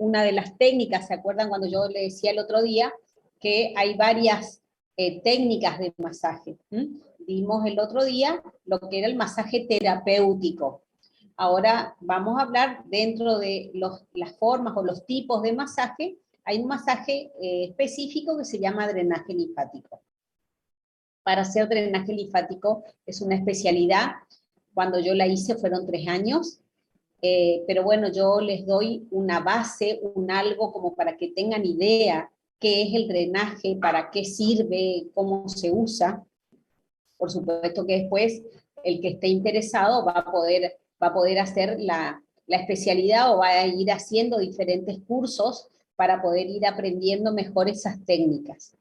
una de las técnicas, ¿se acuerdan cuando yo le decía el otro día que hay varias técnicas de masaje? Vimos el otro día lo que era el masaje terapéutico. Ahora vamos a hablar dentro de las formas o los tipos de masaje. Hay un masaje específico que se llama drenaje linfático. Para hacer drenaje linfático es una especialidad. Cuando yo la hice fueron 3 años, pero bueno, yo les doy una base, un algo como para que tengan idea qué es el drenaje, para qué sirve, cómo se usa. Por supuesto que después el que esté interesado va a poder hacer la especialidad o va a ir haciendo diferentes cursos para poder ir aprendiendo mejor esas técnicas.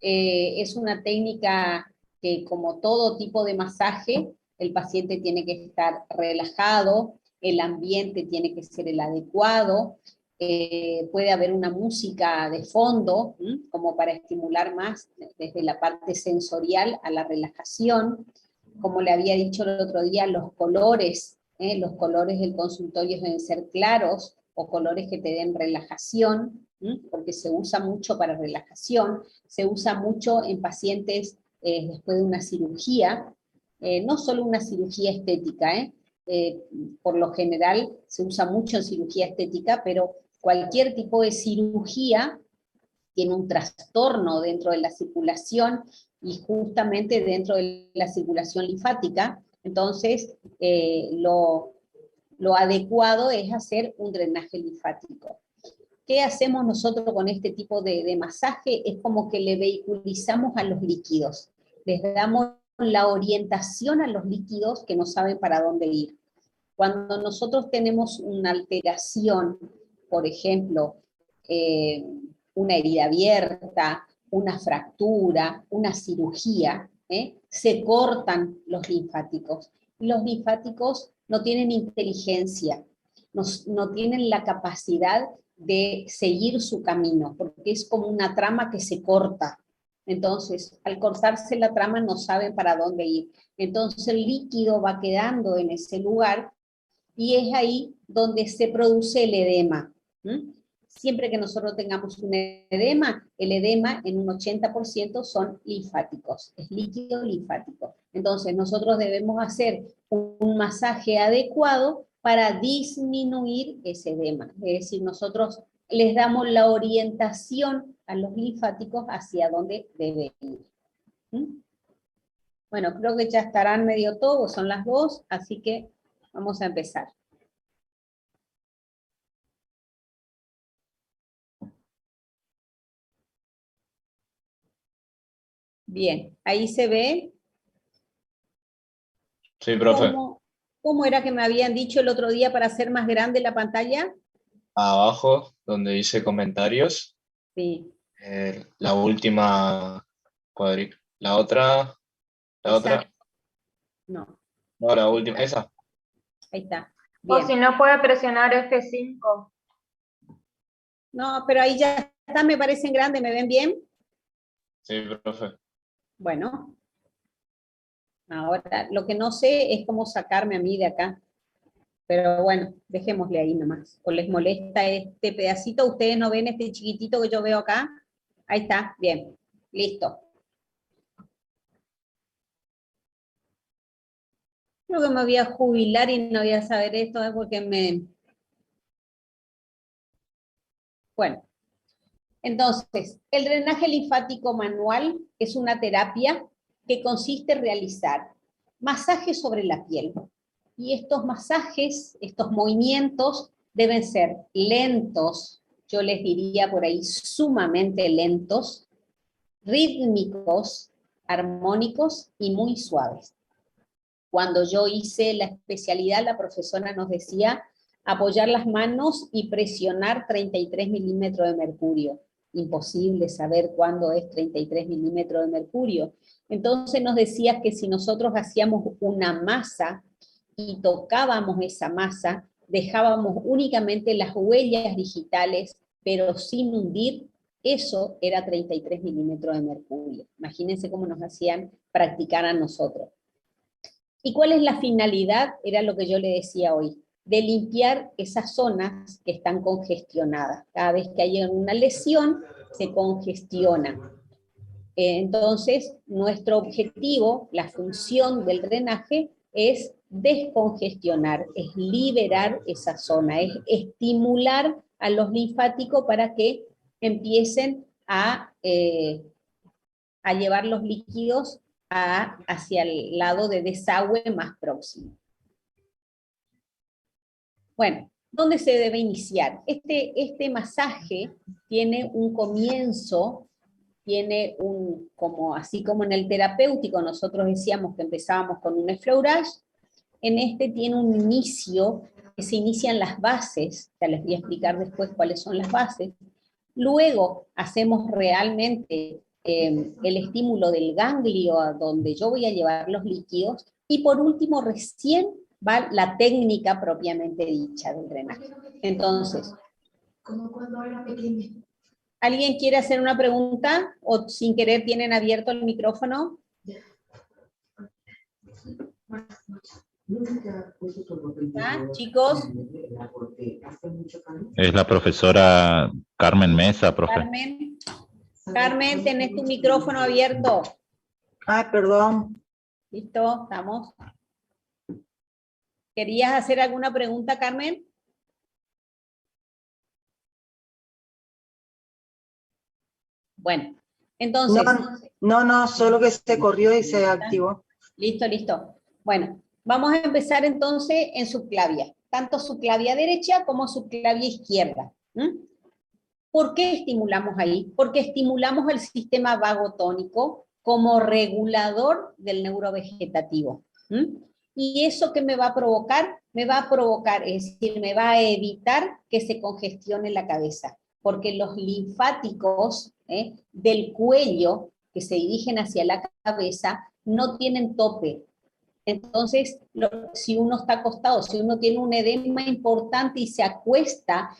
Es una técnica que, como todo tipo de masaje, el paciente tiene que estar relajado, el ambiente tiene que ser el adecuado, puede haber una música de fondo, como para estimular más desde la parte sensorial a la relajación. Como le había dicho el otro día, los colores del consultorio deben ser claros, o colores que te den relajación, porque se usa mucho para relajación, se usa mucho en pacientes después de una cirugía, no solo una cirugía estética, por lo general se usa mucho en cirugía estética, pero cualquier tipo de cirugía tiene un trastorno dentro de la circulación, y justamente dentro de la circulación linfática. Entonces lo adecuado es hacer un drenaje linfático. ¿Qué hacemos nosotros con este tipo de masaje? Es como que le vehiculizamos a los líquidos, les damos la orientación a los líquidos que no saben para dónde ir. Cuando nosotros tenemos una alteración, por ejemplo, una herida abierta, una fractura, una cirugía, se cortan los linfáticos. Los linfáticos no tienen inteligencia, no tienen la capacidad de seguir su camino, porque es como una trama que se corta. Entonces, al cortarse la trama no saben para dónde ir. Entonces el líquido va quedando en ese lugar, y es ahí donde se produce el edema. Siempre que nosotros tengamos un edema, el edema en un 80% son linfáticos, es líquido linfático. Entonces nosotros debemos hacer un masaje adecuado para disminuir ese edema. Es decir, nosotros les damos la orientación a los linfáticos hacia dónde deben ir. Bueno, creo que ya estarán medio todos, son las 2, así que vamos a empezar. Bien, ahí se ve. Sí, profe. ¿Cómo era que me habían dicho el otro día para hacer más grande la pantalla? Abajo, donde dice comentarios, Sí. la última cuadrícula. La otra, ¿Esa? No, no, la última, esa. ahí está. O si Bien. no, puede presionar F5. No, pero ahí ya está, me parecen grandes, ¿me ven bien? Sí, profe. Bueno. Ahora, lo que no sé es cómo sacarme a mí de acá. Pero bueno, dejémosle ahí nomás. ¿O les molesta este pedacito? ¿Ustedes no ven este chiquitito que yo veo acá? Ahí está, bien. Listo. Creo que me voy a jubilar y no voy a saber esto, porque Bueno, entonces, el drenaje linfático manual es una terapia que consiste en realizar masajes sobre la piel. Y estos masajes, estos movimientos, deben ser lentos, yo les diría por ahí sumamente lentos, rítmicos, armónicos y muy suaves. Cuando yo hice la especialidad, la profesora nos decía apoyar las manos y presionar 33 milímetros de mercurio. Imposible saber cuándo es 33 milímetros de mercurio. Entonces nos decía que si nosotros hacíamos una masa y tocábamos esa masa, dejábamos únicamente las huellas digitales, pero sin hundir, eso era 33 milímetros de mercurio. Imagínense cómo nos hacían practicar a nosotros. ¿Y cuál es la finalidad? Era lo que yo le decía hoy. de limpiar esas zonas que están congestionadas. Cada vez que hay una lesión, se congestiona. Entonces, nuestro objetivo, la función del drenaje, es descongestionar, es liberar esa zona, es estimular a los linfáticos para que empiecen a llevar los líquidos hacia el lado de desagüe más próximo. Bueno, ¿dónde se debe iniciar? Este masaje tiene un comienzo, tiene así como en el terapéutico nosotros decíamos que empezábamos con un effleurage, en este tiene un inicio, que se inician las bases, ya les voy a explicar después cuáles son las bases, luego hacemos realmente el estímulo del ganglio a donde yo voy a llevar los líquidos, y por último recién va la técnica propiamente dicha del drenaje. Entonces, como cuando era pequeña. ¿Alguien quiere hacer una pregunta? ¿O sin querer tienen abierto el micrófono? ¿Ah, chicos? Es la profesora Carmen Mesa, profe. Carmen, tenés tu micrófono abierto. Ay, perdón. ¿Listo? ¿Estamos? ¿Querías hacer alguna pregunta, Carmen? Bueno, entonces... No, solo que se corrió y se activó. Listo. Bueno, vamos a empezar entonces en subclavia, tanto subclavia derecha como subclavia izquierda. ¿Por qué estimulamos ahí? Porque estimulamos el sistema vagotónico como regulador del neurovegetativo. ¿Y eso qué me va a provocar? Me va a provocar, es decir, me va a evitar que se congestione la cabeza, porque los linfáticos del cuello que se dirigen hacia la cabeza no tienen tope. Entonces, si uno está acostado, si uno tiene un edema importante y se acuesta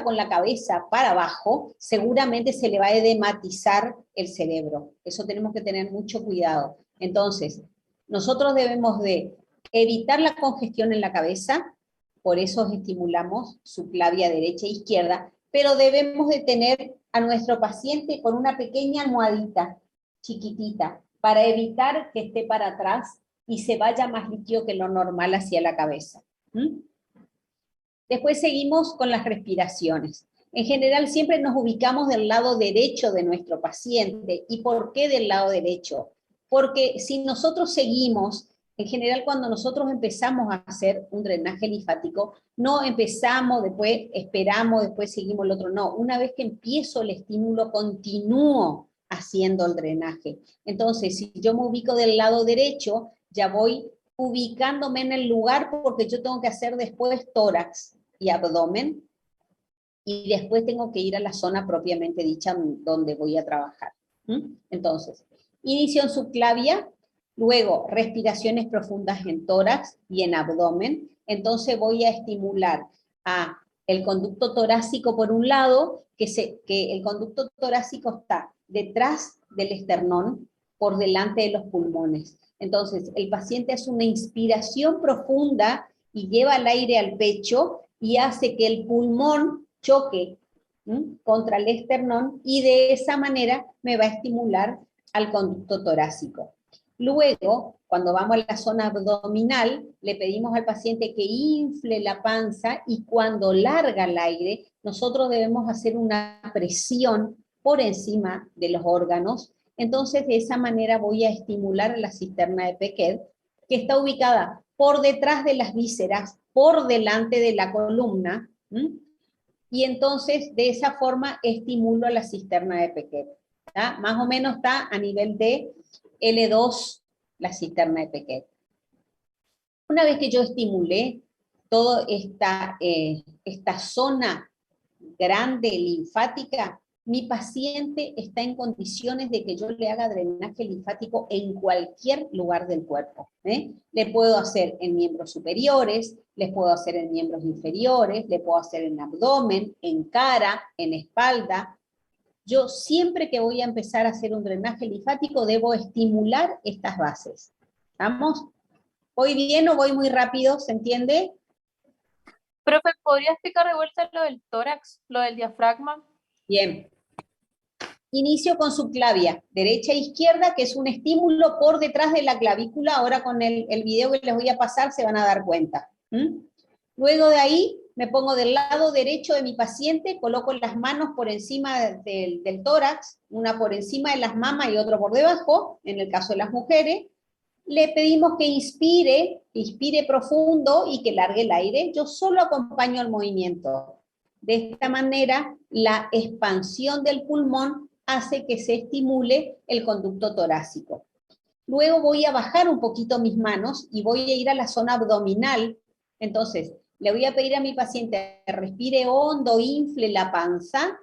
con la cabeza para abajo, seguramente se le va a edematizar el cerebro. Eso tenemos que tener mucho cuidado. Entonces, nosotros debemos de evitar la congestión en la cabeza, por eso estimulamos subclavia derecha e izquierda, pero debemos de tener a nuestro paciente con una pequeña almohadita chiquitita para evitar que esté para atrás y se vaya más líquido que lo normal hacia la cabeza. Después seguimos con las respiraciones. En general siempre nos ubicamos del lado derecho de nuestro paciente. ¿Y por qué del lado derecho? Porque si nosotros seguimos, en general cuando nosotros empezamos a hacer un drenaje linfático, no empezamos, después esperamos, después seguimos el otro, no. Una vez que empiezo el estímulo, continúo haciendo el drenaje. Entonces, si yo me ubico del lado derecho, ya voy ubicándome en el lugar porque yo tengo que hacer después tórax y abdomen, y después tengo que ir a la zona propiamente dicha donde voy a trabajar. Entonces, inicio en subclavia, luego respiraciones profundas en tórax y en abdomen, entonces voy a estimular el conducto torácico por un lado, que el conducto torácico está detrás del esternón, por delante de los pulmones. Entonces, el paciente hace una inspiración profunda y lleva el aire al pecho y hace que el pulmón choque contra el esternón y de esa manera me va a estimular al conducto torácico. Luego, cuando vamos a la zona abdominal, le pedimos al paciente que infle la panza y cuando larga el aire, nosotros debemos hacer una presión por encima de los órganos. Entonces, de esa manera voy a estimular la cisterna de Pequet, que está ubicada por detrás de las vísceras, por delante de la columna, y entonces de esa forma estimulo a la cisterna de Pequet. Más o menos está a nivel de L2 la cisterna de Pequet. Una vez que yo estimulé toda esta zona grande linfática, mi paciente está en condiciones de que yo le haga drenaje linfático en cualquier lugar del cuerpo. Le puedo hacer en miembros superiores, les puedo hacer en miembros inferiores, le puedo hacer en abdomen, en cara, en espalda. Yo siempre que voy a empezar a hacer un drenaje linfático debo estimular estas bases. ¿Estamos? ¿Voy bien o voy muy rápido? ¿Se entiende? Profe, ¿podría explicar de vuelta lo del tórax, lo del diafragma? Bien. Inicio con subclavia, derecha e izquierda, que es un estímulo por detrás de la clavícula. Ahora con el video que les voy a pasar se van a dar cuenta. Luego de ahí me pongo del lado derecho de mi paciente, coloco las manos por encima del tórax, una por encima de las mamas y otra por debajo, en el caso de las mujeres. Le pedimos que inspire profundo y que largue el aire. Yo solo acompaño el movimiento. De esta manera, la expansión del pulmón hace que se estimule el conducto torácico. Luego voy a bajar un poquito mis manos y voy a ir a la zona abdominal. Entonces, le voy a pedir a mi paciente que respire hondo, infle la panza.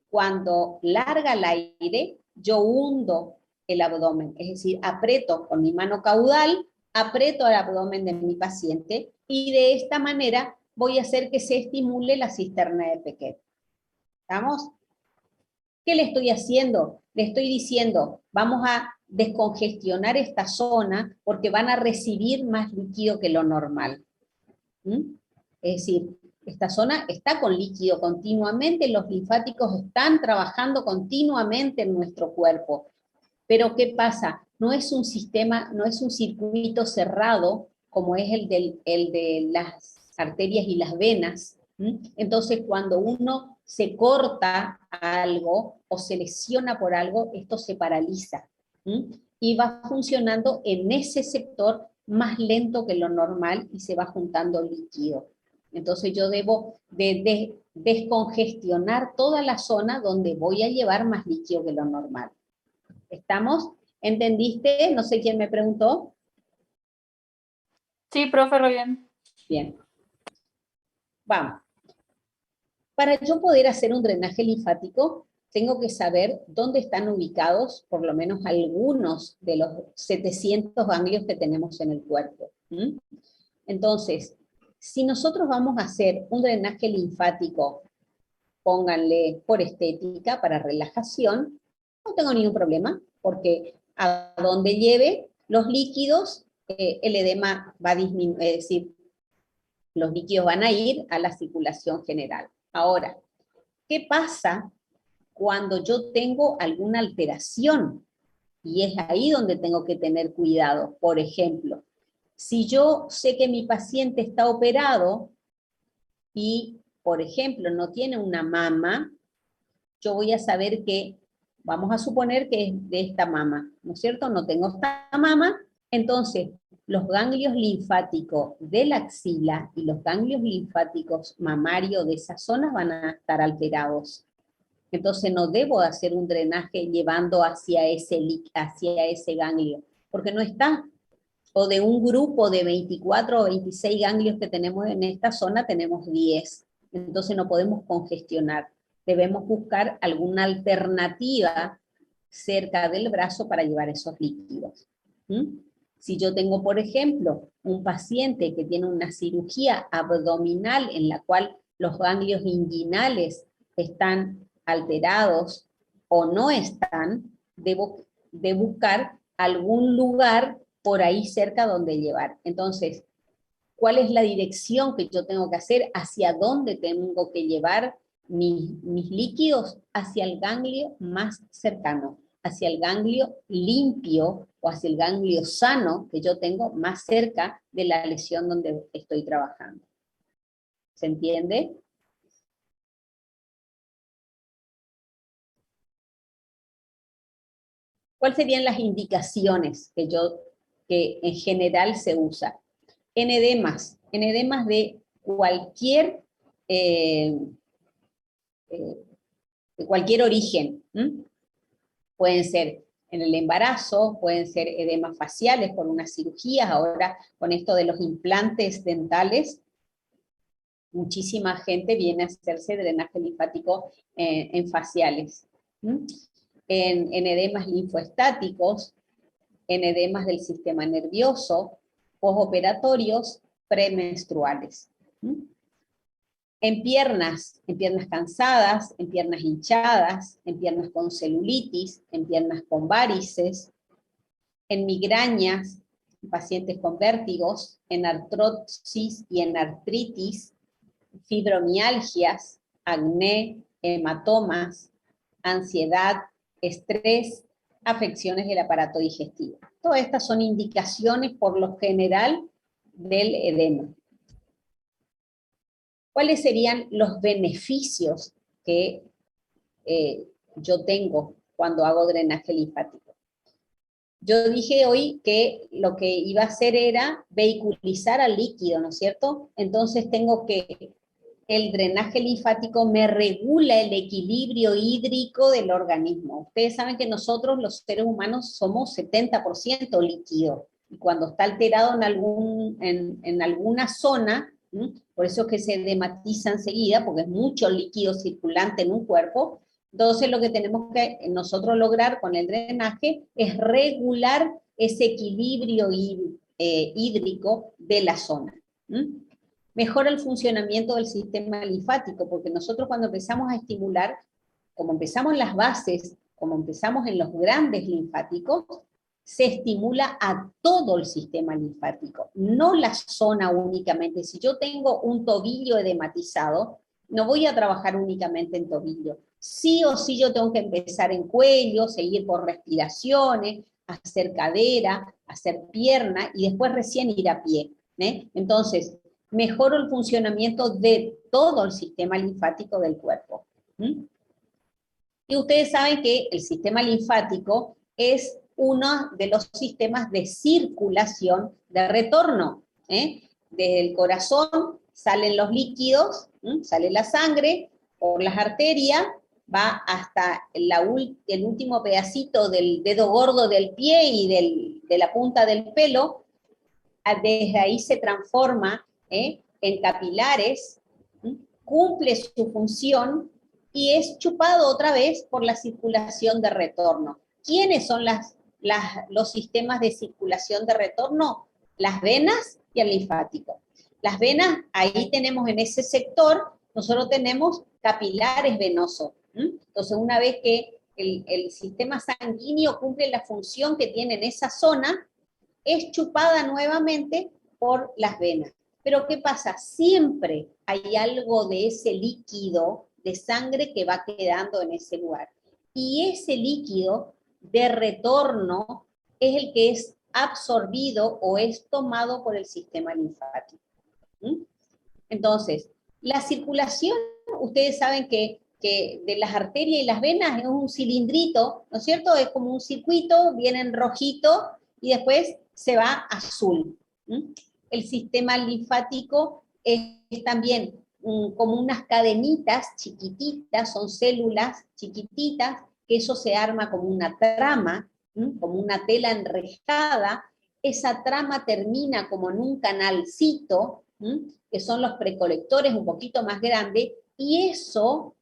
Cuando larga el aire, yo hundo el abdomen, es decir, aprieto con mi mano caudal, aprieto el abdomen de mi paciente, y de esta manera voy a hacer que se estimule la cisterna de Pequet. ¿Estamos? ¿Qué le estoy haciendo? Le estoy diciendo, vamos a descongestionar esta zona porque van a recibir más líquido que lo normal. Es decir, esta zona está con líquido continuamente, los linfáticos están trabajando continuamente en nuestro cuerpo. Pero ¿qué pasa? No es un sistema, no es un circuito cerrado como es el de las arterias y las venas. Entonces, cuando uno se corta algo o se lesiona por algo, esto se paraliza. Y va funcionando en ese sector más lento que lo normal y se va juntando líquido. Entonces yo debo de descongestionar toda la zona donde voy a llevar más líquido que lo normal. ¿Estamos? ¿Entendiste? No sé quién me preguntó. Sí, profe, re bien. Bien. Vamos. Para yo poder hacer un drenaje linfático, tengo que saber dónde están ubicados por lo menos algunos de los 700 ganglios que tenemos en el cuerpo. Entonces, si nosotros vamos a hacer un drenaje linfático, pónganle por estética, para relajación, no tengo ningún problema, porque a donde lleve los líquidos, el edema va a disminuir, es decir, los líquidos van a ir a la circulación general. Ahora, ¿qué pasa cuando yo tengo alguna alteración? Y es ahí donde tengo que tener cuidado. Por ejemplo, si yo sé que mi paciente está operado y, por ejemplo, no tiene una mama, yo voy a saber que, vamos a suponer que es de esta mama, ¿no es cierto? No tengo esta mama, entonces los ganglios linfáticos de la axila y los ganglios linfáticos mamarios de esas zonas van a estar alterados. Entonces no debo hacer un drenaje llevando hacia ese ganglio, porque no está. O de un grupo de 24 o 26 ganglios que tenemos en esta zona, tenemos 10. Entonces no podemos congestionar. Debemos buscar alguna alternativa cerca del brazo para llevar esos líquidos. Si yo tengo, por ejemplo, un paciente que tiene una cirugía abdominal en la cual los ganglios inguinales están alterados o no están, debo de buscar algún lugar por ahí cerca donde llevar. Entonces, ¿cuál es la dirección que yo tengo que hacer? ¿Hacia dónde tengo que llevar mis líquidos? Hacia el ganglio más cercano, hacia el ganglio limpio o hacia el ganglio sano que yo tengo más cerca de la lesión donde estoy trabajando. ¿Se entiende? ¿Cuáles serían las indicaciones que en general se usa? En edemas de cualquier origen. Pueden ser en el embarazo, pueden ser edemas faciales por unas cirugías. Ahora con esto de los implantes dentales, muchísima gente viene a hacerse drenaje linfático en faciales. En edemas linfoestáticos, en edemas del sistema nervioso, posoperatorios, premenstruales. En piernas cansadas, en piernas hinchadas, en piernas con celulitis, en piernas con varices, en migrañas, en pacientes con vértigos, en artrosis y en artritis, fibromialgias, acné, hematomas, ansiedad, estrés, afecciones del aparato digestivo. Todas estas son indicaciones por lo general del edema. ¿Cuáles serían los beneficios que yo tengo cuando hago drenaje linfático? Yo dije hoy que lo que iba a hacer era vehiculizar al líquido, ¿no es cierto? Entonces tengo que el drenaje linfático me regula el equilibrio hídrico del organismo. Ustedes saben que nosotros los seres humanos somos 70% líquido, y cuando está alterado en alguna zona, por eso es que se edematiza enseguida, porque es mucho líquido circulante en un cuerpo. Entonces lo que tenemos que nosotros lograr con el drenaje es regular ese equilibrio hídrico de la zona. Mejora el funcionamiento del sistema linfático, porque nosotros cuando empezamos a estimular, como empezamos en las bases, como empezamos en los grandes linfáticos, se estimula a todo el sistema linfático, no la zona únicamente. Si yo tengo un tobillo edematizado, no voy a trabajar únicamente en tobillo. Sí o sí yo tengo que empezar en cuello, seguir por respiraciones, hacer cadera, hacer pierna, y después recién ir a pie. Entonces, mejoro el funcionamiento de todo el sistema linfático del cuerpo. Y ustedes saben que el sistema linfático es uno de los sistemas de circulación de retorno. Desde el corazón salen los líquidos, sale la sangre por las arterias, va hasta el último pedacito del dedo gordo del pie y de la punta del pelo. Desde ahí se transforma en capilares, cumple su función y es chupado otra vez por la circulación de retorno. ¿Quiénes son los sistemas de circulación de retorno? Las venas y el linfático. Las venas, ahí tenemos en ese sector, nosotros tenemos capilares venosos. Entonces, una vez que el sistema sanguíneo cumple la función que tiene en esa zona, es chupada nuevamente por las venas. Pero ¿qué pasa? Siempre hay algo de ese líquido de sangre que va quedando en ese lugar. Y ese líquido de retorno es el que es absorbido o es tomado por el sistema linfático. Entonces, la circulación, ustedes saben que de las arterias y las venas es un cilindrito, ¿no es cierto? Es como un circuito, viene en rojito y después se va azul. El sistema linfático es también como unas cadenitas chiquititas, son células chiquititas, que eso se arma como una trama, como una tela enrejada. Esa trama termina como en un canalcito, que son los precolectores un poquito más grandes, y eso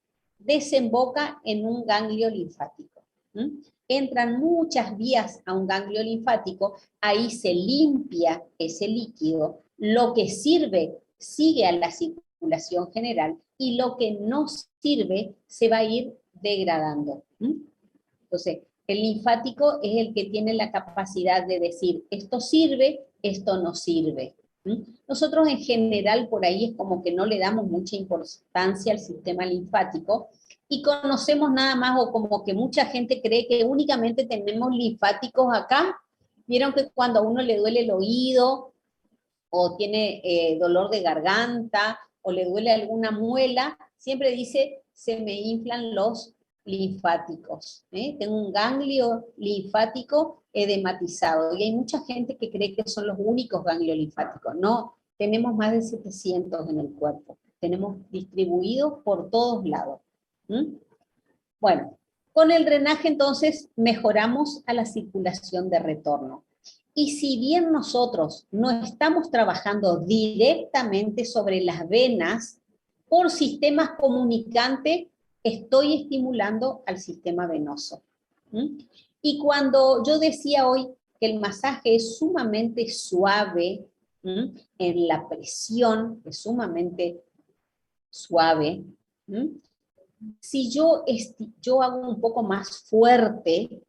desemboca en un ganglio linfático. Entran muchas vías a un ganglio linfático, ahí se limpia ese líquido, lo que sirve sigue a la circulación general y lo que no sirve se va a ir degradando. Entonces, el linfático es el que tiene la capacidad de decir, esto sirve, esto no sirve. Nosotros en general por ahí es como que no le damos mucha importancia al sistema linfático y conocemos nada más, o como que mucha gente cree que únicamente tenemos linfáticos acá. Vieron que cuando a uno le duele el oído, o tiene dolor de garganta, o le duele alguna muela, siempre dice, se me inflan los linfáticos. Tengo un ganglio linfático edematizado, y hay mucha gente que cree que son los únicos ganglios linfáticos. No, tenemos más de 700 en el cuerpo, tenemos distribuidos por todos lados. Bueno, con el drenaje entonces mejoramos a la circulación de retorno. Y si bien nosotros no estamos trabajando directamente sobre las venas, por sistemas comunicantes estoy estimulando al sistema venoso. Y cuando yo decía hoy que el masaje es sumamente suave, en la presión es sumamente suave, si yo hago un poco más fuerte,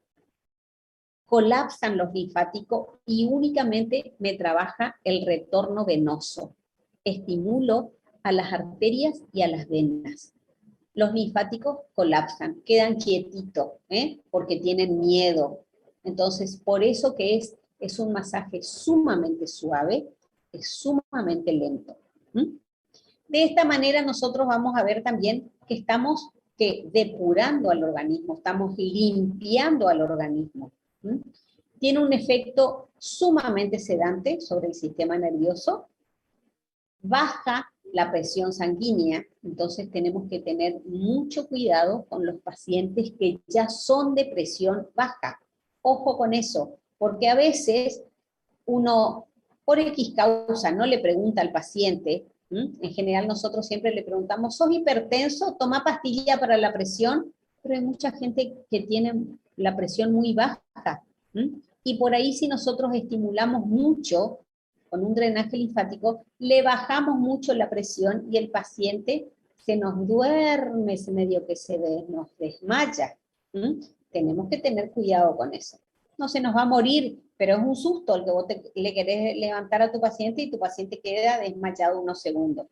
colapsan los linfáticos y únicamente me trabaja el retorno venoso. Estimulo a las arterias y a las venas. Los linfáticos colapsan, quedan quietitos, porque tienen miedo. Entonces, por eso que es un masaje sumamente suave, es sumamente lento. De esta manera nosotros vamos a ver también que estamos depurando al organismo, estamos limpiando al organismo. Tiene un efecto sumamente sedante sobre el sistema nervioso, baja la presión sanguínea, entonces tenemos que tener mucho cuidado con los pacientes que ya son de presión baja. Ojo con eso, porque a veces uno, por X causa, no le pregunta al paciente. En general nosotros siempre le preguntamos, ¿sos hipertenso? ¿Toma pastilla para la presión? Pero hay mucha gente que tiene la presión muy baja. Y por ahí si nosotros estimulamos mucho, con un drenaje linfático, le bajamos mucho la presión y el paciente se nos duerme, medio que nos desmaya. Tenemos que tener cuidado con eso. No se nos va a morir, pero es un susto el que vos le querés levantar a tu paciente y tu paciente queda desmayado unos segundos.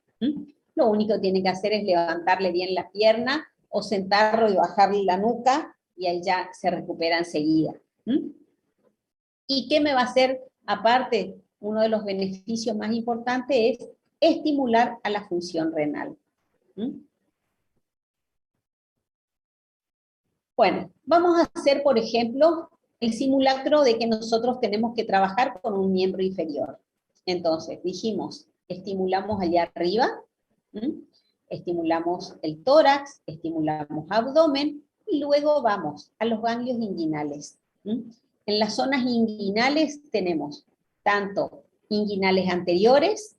Lo único que tiene que hacer es levantarle bien la pierna o sentarlo y bajarle la nuca y ahí ya se recupera enseguida. ¿Y qué me va a hacer? Aparte, uno de los beneficios más importantes es estimular a la función renal. Bueno, vamos a hacer, por ejemplo, el simulacro de que nosotros tenemos que trabajar con un miembro inferior. Entonces, dijimos, estimulamos allá arriba, estimulamos el tórax, estimulamos abdomen, y luego vamos a los ganglios inguinales. En las zonas inguinales tenemos tanto inguinales anteriores,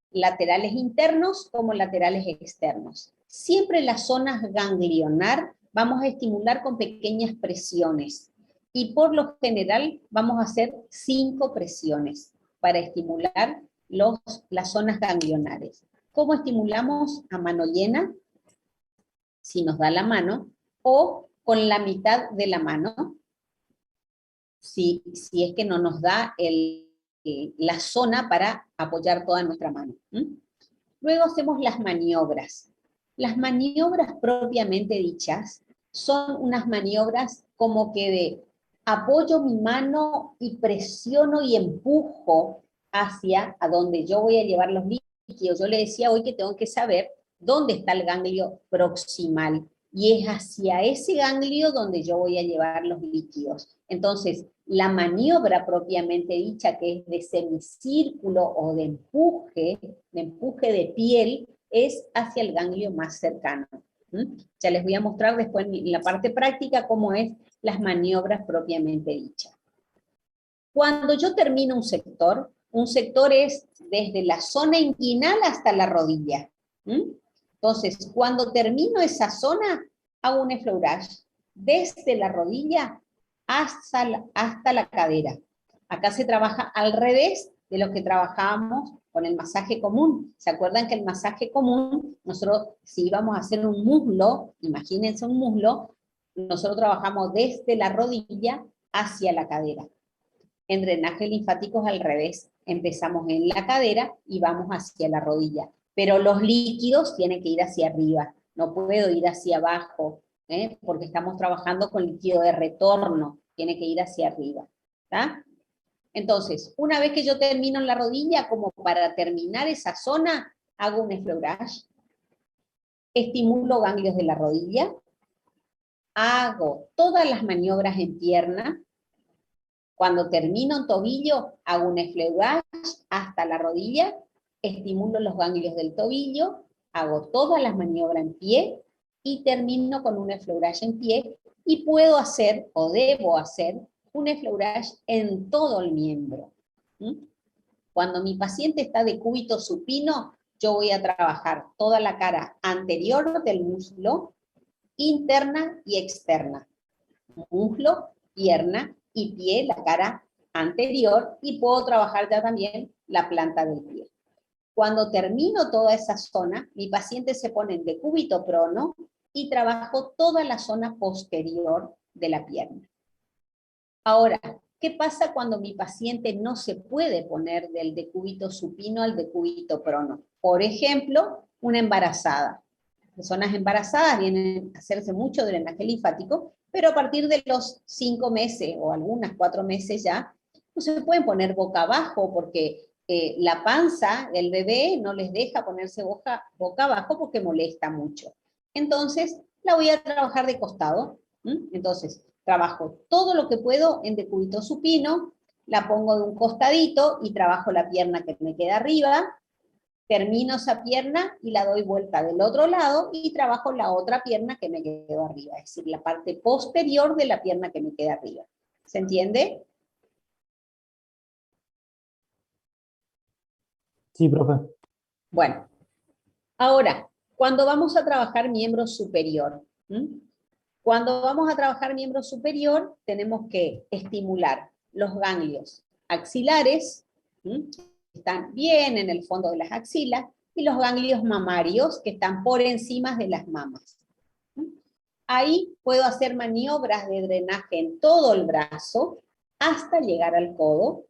laterales internos, como laterales externos. Siempre las zonas ganglionar vamos a estimular con pequeñas presiones. Y por lo general vamos a hacer 5 presiones para estimular las zonas ganglionares. ¿Cómo estimulamos? A mano llena, si nos da la mano, o con la mitad de la mano, si es que no nos da la zona para apoyar toda nuestra mano. Luego hacemos las maniobras. Las maniobras propiamente dichas son unas maniobras como que de apoyo mi mano y presiono y empujo hacia a donde yo voy a llevar los líquidos. Yo le decía hoy que tengo que saber dónde está el ganglio proximal, y es hacia ese ganglio donde yo voy a llevar los líquidos. Entonces, la maniobra propiamente dicha, que es de semicírculo o de empuje de piel, es hacia el ganglio más cercano. Ya les voy a mostrar después en la parte práctica cómo es las maniobras propiamente dichas. Cuando yo termino un sector es desde la zona inguinal hasta la rodilla. Entonces, cuando termino esa zona, hago un effleurage desde la rodilla hasta la cadera. Acá se trabaja al revés de lo que trabajábamos con el masaje común. ¿Se acuerdan que el masaje común, nosotros si íbamos a hacer un muslo, imagínense un muslo, nosotros trabajamos desde la rodilla hacia la cadera. En drenaje linfático es al revés. Empezamos en la cadera y vamos hacia la rodilla. Pero los líquidos tienen que ir hacia arriba. No puedo ir hacia abajo, porque estamos trabajando con líquido de retorno. Tiene que ir hacia arriba. ¿Está? Entonces, una vez que yo termino en la rodilla, como para terminar esa zona, hago un effleurage, estimulo ganglios de la rodilla, hago todas las maniobras en pierna. Cuando termino en tobillo, hago un effleurage hasta la rodilla, estimulo los ganglios del tobillo, hago todas las maniobras en pie y termino con un effleurage en pie, y puedo hacer, o debo hacer, un effleurage en todo el miembro. Cuando mi paciente está de cúbito supino, yo voy a trabajar toda la cara anterior del muslo, interna y externa. Muslo, pierna y pie, la cara anterior, y puedo trabajar ya también la planta del pie. Cuando termino toda esa zona, mi paciente se pone en decúbito prono y trabajo toda la zona posterior de la pierna. Ahora, ¿Qué pasa cuando mi paciente no se puede poner del decúbito supino al decúbito prono? Por ejemplo, una embarazada. Personas embarazadas vienen a hacerse mucho drenaje linfático, pero a partir de los 5 meses o algunas 4 meses ya, no se pueden poner boca abajo porque la panza del bebé no les deja ponerse boca abajo porque molesta mucho. Entonces, la voy a trabajar de costado. Entonces, trabajo todo lo que puedo en decúbito supino, la pongo de un costadito y trabajo la pierna que me queda arriba, termino esa pierna y la doy vuelta del otro lado y trabajo la otra pierna que me quedó arriba, es decir, la parte posterior de la pierna que me queda arriba. ¿Se entiende? Sí, profe. Bueno, ahora, cuando vamos a trabajar miembro superior, cuando vamos a trabajar miembro superior, tenemos que estimular los ganglios axilares, que están bien en el fondo de las axilas, y los ganglios mamarios, que están por encima de las mamas. Ahí puedo hacer maniobras de drenaje en todo el brazo, hasta llegar al codo.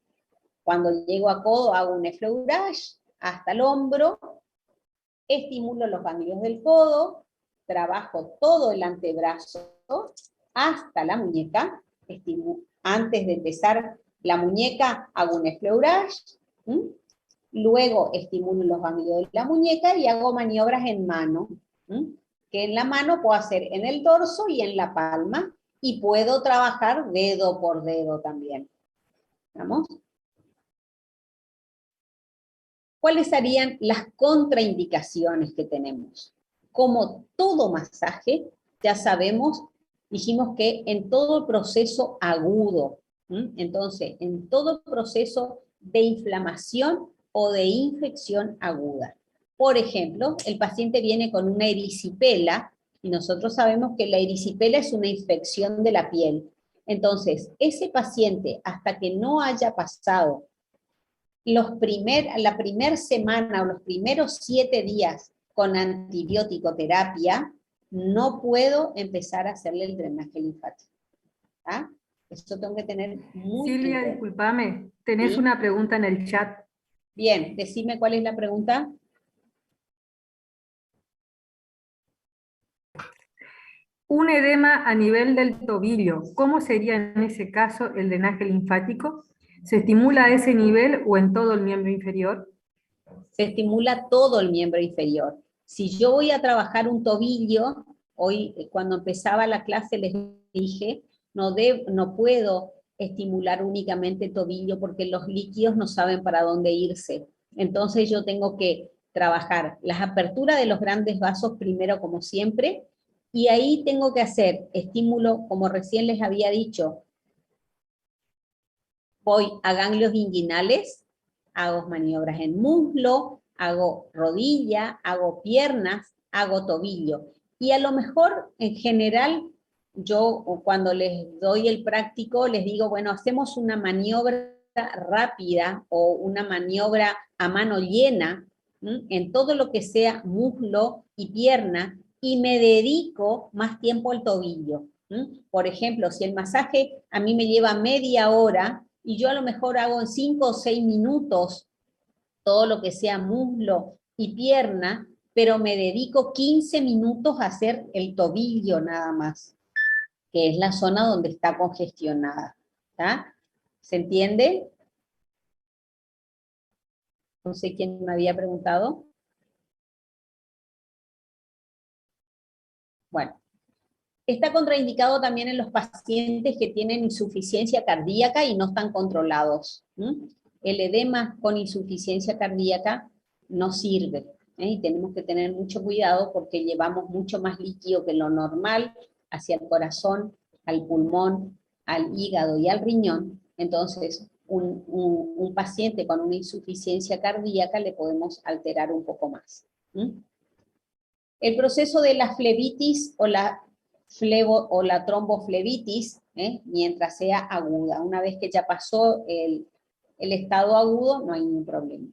Cuando llego a codo hago un effleurage hasta el hombro, estimulo los ganglios del codo, trabajo todo el antebrazo hasta la muñeca. Antes de empezar la muñeca hago un effleurage, luego estimulo los ganglios de la muñeca y hago maniobras en mano, que en la mano puedo hacer en el dorso y en la palma, y puedo trabajar dedo por dedo también. ¿Vamos? ¿Cuáles serían las contraindicaciones que tenemos? Como todo masaje, ya sabemos, dijimos que en todo proceso agudo, entonces, en todo proceso de inflamación o de infección aguda. Por ejemplo, el paciente viene con una erisipela, y nosotros sabemos que la erisipela es una infección de la piel. Entonces, ese paciente, hasta que no haya pasado la primera semana o los primeros 7 días con antibiótico-terapia, no puedo empezar a hacerle el drenaje linfático. ¿Ah? Esto tengo que tener muy Silvia, claro. discúlpame, tenés ¿Sí? una pregunta en el chat. Bien, decime cuál es la pregunta. Un edema a nivel del tobillo, ¿cómo sería en ese caso el drenaje linfático? ¿Se estimula a ese nivel o en todo el miembro inferior? Se estimula todo el miembro inferior. Si yo voy a trabajar un tobillo, hoy cuando empezaba la clase les dije, no puedo estimular únicamente el tobillo porque los líquidos no saben para dónde irse. Entonces yo tengo que trabajar las aperturas de los grandes vasos primero, como siempre, y ahí tengo que hacer estímulo, como recién les había dicho, voy a ganglios inguinales, hago maniobras en muslo, hago rodilla, hago piernas, hago tobillo. Y a lo mejor, en general, yo cuando les doy el práctico, les digo, bueno, hacemos una maniobra rápida o una maniobra a mano llena, en todo lo que sea muslo y pierna, y me dedico más tiempo al tobillo. Por ejemplo, si el masaje a mí me lleva media hora, y yo a lo mejor hago en 5 o 6 minutos todo lo que sea muslo y pierna, pero me dedico 15 minutos a hacer el tobillo nada más, que es la zona donde está congestionada. ¿Está? ¿Se entiende? No sé quién me había preguntado. Bueno. Está contraindicado también en los pacientes que tienen insuficiencia cardíaca y no están controlados. El edema con insuficiencia cardíaca no sirve, y tenemos que tener mucho cuidado porque llevamos mucho más líquido que lo normal hacia el corazón, al pulmón, al hígado y al riñón. Entonces, un paciente con una insuficiencia cardíaca le podemos alterar un poco más. El proceso de la flebitis o la tromboflebitis, mientras sea aguda. Una vez que ya pasó el estado agudo, no hay ningún problema.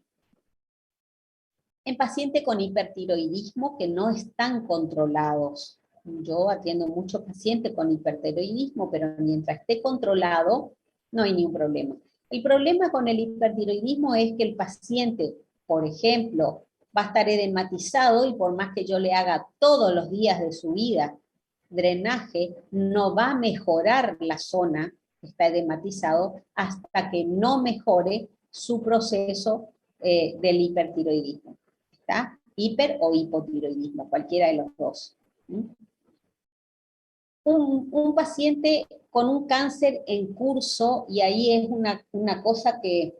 En pacientes con hipertiroidismo que no están controlados. Yo atiendo muchos pacientes con hipertiroidismo, pero mientras esté controlado, no hay ningún problema. El problema con el hipertiroidismo es que el paciente, por ejemplo, va a estar edematizado y por más que yo le haga todos los días de su vida drenaje, no va a mejorar la zona que está edematizado hasta que no mejore su proceso del hipertiroidismo. ¿Está? Hiper o hipotiroidismo, cualquiera de los dos. Un paciente con un cáncer en curso, y ahí es una cosa que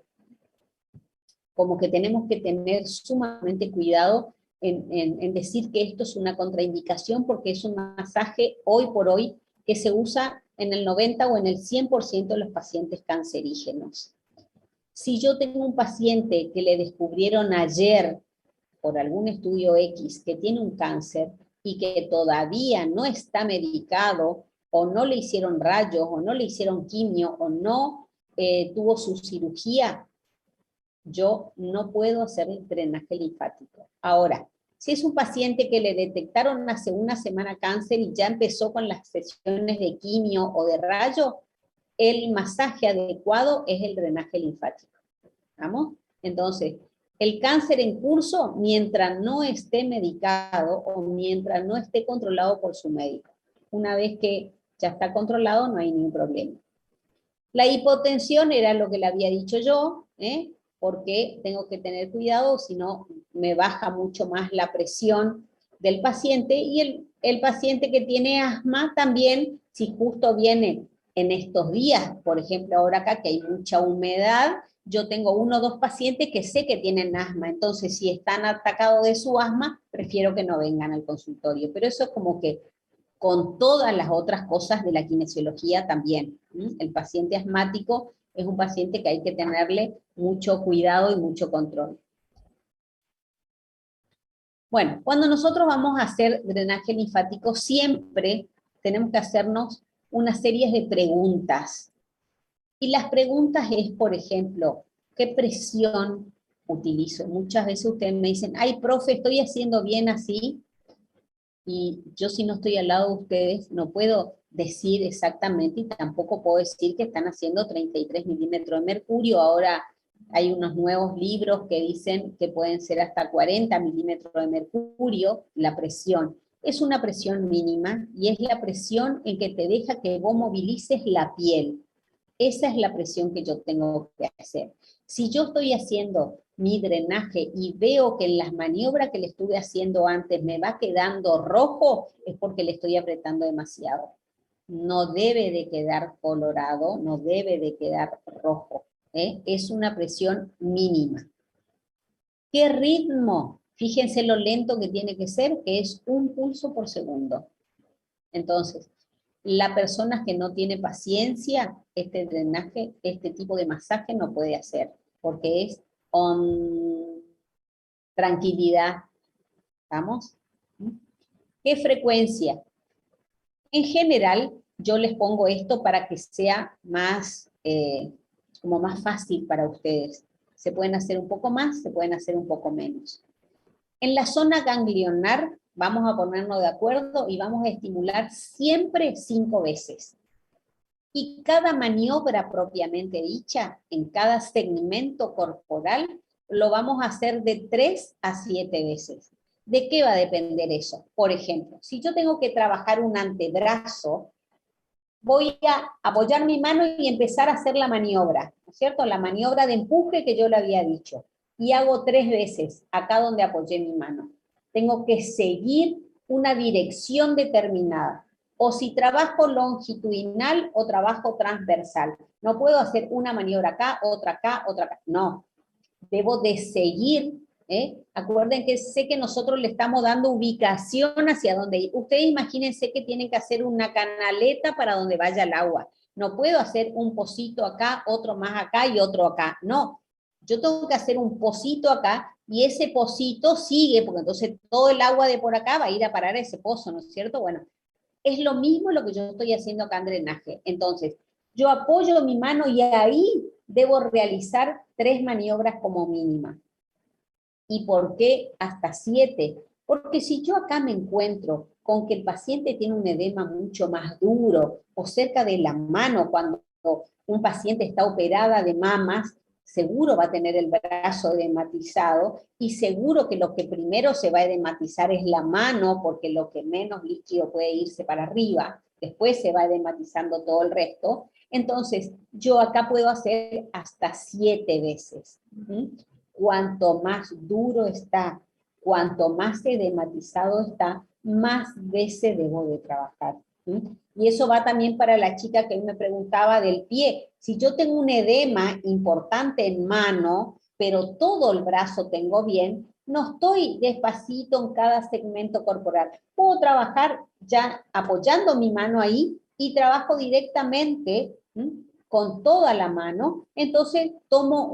como que tenemos que tener sumamente cuidado en decir que esto es una contraindicación, porque es un masaje hoy por hoy que se usa en el 90 o en el 100% de los pacientes cancerígenos. Si yo tengo un paciente que le descubrieron ayer por algún estudio X que tiene un cáncer y que todavía no está medicado, o no le hicieron rayos, o no le hicieron quimio, o no tuvo su cirugía, yo no puedo hacer el drenaje linfático. Ahora, si es un paciente que le detectaron hace una semana cáncer y ya empezó con las sesiones de quimio o de rayo, el masaje adecuado es el drenaje linfático. ¿Vamos? Entonces, el cáncer en curso, mientras no esté medicado o mientras no esté controlado por su médico. Una vez que ya está controlado, no hay ningún problema. La hipotensión era lo que le había dicho yo, porque tengo que tener cuidado, si no me baja mucho más la presión del paciente, y el paciente que tiene asma también, si justo viene en estos días, por ejemplo ahora acá que hay mucha humedad, yo tengo 1 o 2 pacientes que sé que tienen asma, entonces si están atacados de su asma, prefiero que no vengan al consultorio, pero eso es como que con todas las otras cosas de la kinesiología también. El paciente asmático es un paciente que hay que tenerle mucho cuidado y mucho control. Bueno, cuando nosotros vamos a hacer drenaje linfático, siempre tenemos que hacernos una serie de preguntas. Y las preguntas es, por ejemplo, ¿qué presión utilizo? Muchas veces ustedes me dicen, ay, profe, estoy haciendo bien así. Y yo, si no estoy al lado de ustedes, no puedo decir exactamente, y tampoco puedo decir que están haciendo 33 milímetros de mercurio. Ahora hay unos nuevos libros que dicen que pueden ser hasta 40 milímetros de mercurio. La presión es una presión mínima, y es la presión en que te deja que vos movilices la piel. Esa es la presión que yo tengo que hacer. Si yo estoy haciendo mi drenaje y veo que en las maniobras que le estuve haciendo antes me va quedando rojo, es porque le estoy apretando demasiado. No debe de quedar colorado, no debe de quedar rojo. Es una presión mínima. ¿Qué ritmo? Fíjense lo lento que tiene que ser, que es 1 pulso por segundo. Entonces, la persona que no tiene paciencia, este drenaje, este tipo de masaje no puede hacer, porque es tranquilidad. ¿Estamos? ¿Qué frecuencia? En general, yo les pongo esto para que sea más, como más fácil para ustedes. Se pueden hacer un poco más, se pueden hacer un poco menos. En la zona ganglionar, vamos a ponernos de acuerdo y vamos a estimular siempre 5 veces. Y cada maniobra propiamente dicha, en cada segmento corporal, lo vamos a hacer de 3 a 7 veces. ¿De qué va a depender eso? Por ejemplo, si yo tengo que trabajar un antebrazo, voy a apoyar mi mano y empezar a hacer la maniobra, ¿no es cierto? La maniobra de empuje que yo le había dicho. Y hago 3 veces acá donde apoyé mi mano. Tengo que seguir una dirección determinada. O si trabajo longitudinal o trabajo transversal. No puedo hacer una maniobra acá, otra acá, otra acá. No. Debo de seguir. Acuerden que sé que nosotros le estamos dando ubicación hacia dónde ir. Ustedes imagínense que tienen que hacer una canaleta para donde vaya el agua. No puedo hacer un pocito acá, otro más acá y otro acá. No. Yo tengo que hacer un pocito acá, y ese pocito sigue, porque entonces todo el agua de por acá va a ir a parar a ese pozo, ¿no es cierto? Bueno, es lo mismo lo que yo estoy haciendo acá en drenaje. Entonces, yo apoyo mi mano y ahí debo realizar 3 maniobras como mínima. ¿Y por qué hasta 7? Porque si yo acá me encuentro con que el paciente tiene un edema mucho más duro, o cerca de la mano, cuando un paciente está operada de mamas, seguro va a tener el brazo edematizado, y seguro que lo que primero se va a edematizar es la mano, porque lo que menos líquido puede irse para arriba, después se va edematizando todo el resto. Entonces, yo acá puedo hacer hasta 7 veces. Cuanto más duro está, cuanto más edematizado está, más veces debo de trabajar. Y eso va también para la chica que hoy me preguntaba del pie. Si yo tengo un edema importante en mano, pero todo el brazo tengo bien, no estoy despacito en cada segmento corporal. Puedo trabajar ya apoyando mi mano ahí y trabajo directamente con toda la mano. Entonces tomo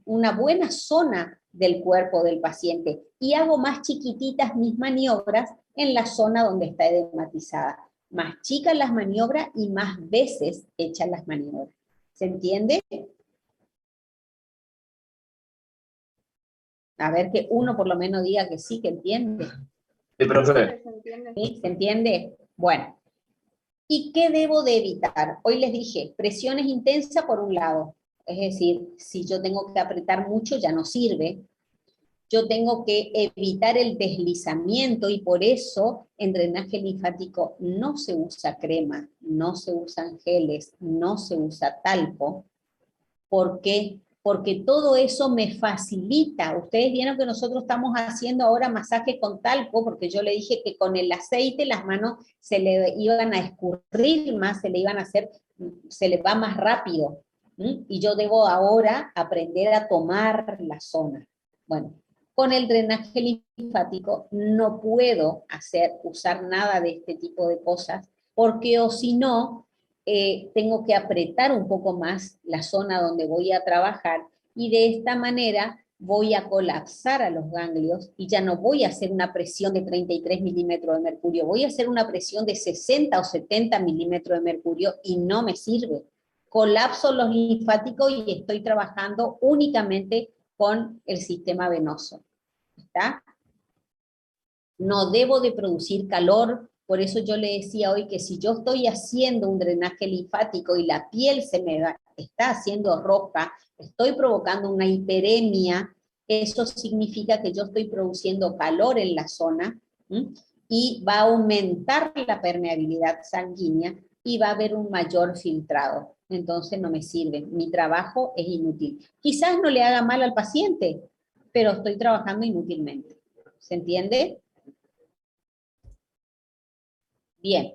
una buena zona del cuerpo del paciente y hago más chiquititas mis maniobras en la zona donde está edematizada. Más chicas las maniobras y más veces echan las maniobras. ¿Se entiende? A ver que uno por lo menos diga que sí, que entiende. Sí, profe. ¿Sí? ¿Se entiende? Bueno. ¿Y qué debo de evitar? Hoy les dije, presiones intensas por un lado. Es decir, si yo tengo que apretar mucho ya no sirve. Yo tengo que evitar el deslizamiento y por eso en drenaje linfático no se usa crema, no se usan geles, no se usa talco. ¿Por qué? Porque todo eso me facilita. Ustedes vieron que nosotros estamos haciendo ahora masajes con talco, porque yo le dije que con el aceite las manos se le iban a escurrir más, se le iban a hacer, se le va más rápido. Y yo debo ahora aprender a tomar la zona. Bueno, con el drenaje linfático no puedo usar nada de este tipo de cosas, porque o si no, tengo que apretar un poco más la zona donde voy a trabajar y de esta manera voy a colapsar a los ganglios y ya no voy a hacer una presión de 33 milímetros de mercurio, voy a hacer una presión de 60 o 70 milímetros de mercurio y no me sirve. Colapso los linfáticos y estoy trabajando únicamente con el sistema venoso. ¿Está? No debo de producir calor. Por eso yo le decía hoy que si yo estoy haciendo un drenaje linfático y la piel se me está haciendo roja, estoy provocando una hiperemia, eso significa que yo estoy produciendo calor en la zona y va a aumentar la permeabilidad sanguínea y va a haber un mayor filtrado. Entonces no me sirve, mi trabajo es inútil. Quizás no le haga mal al paciente, pero estoy trabajando inútilmente. ¿Se entiende? Bien,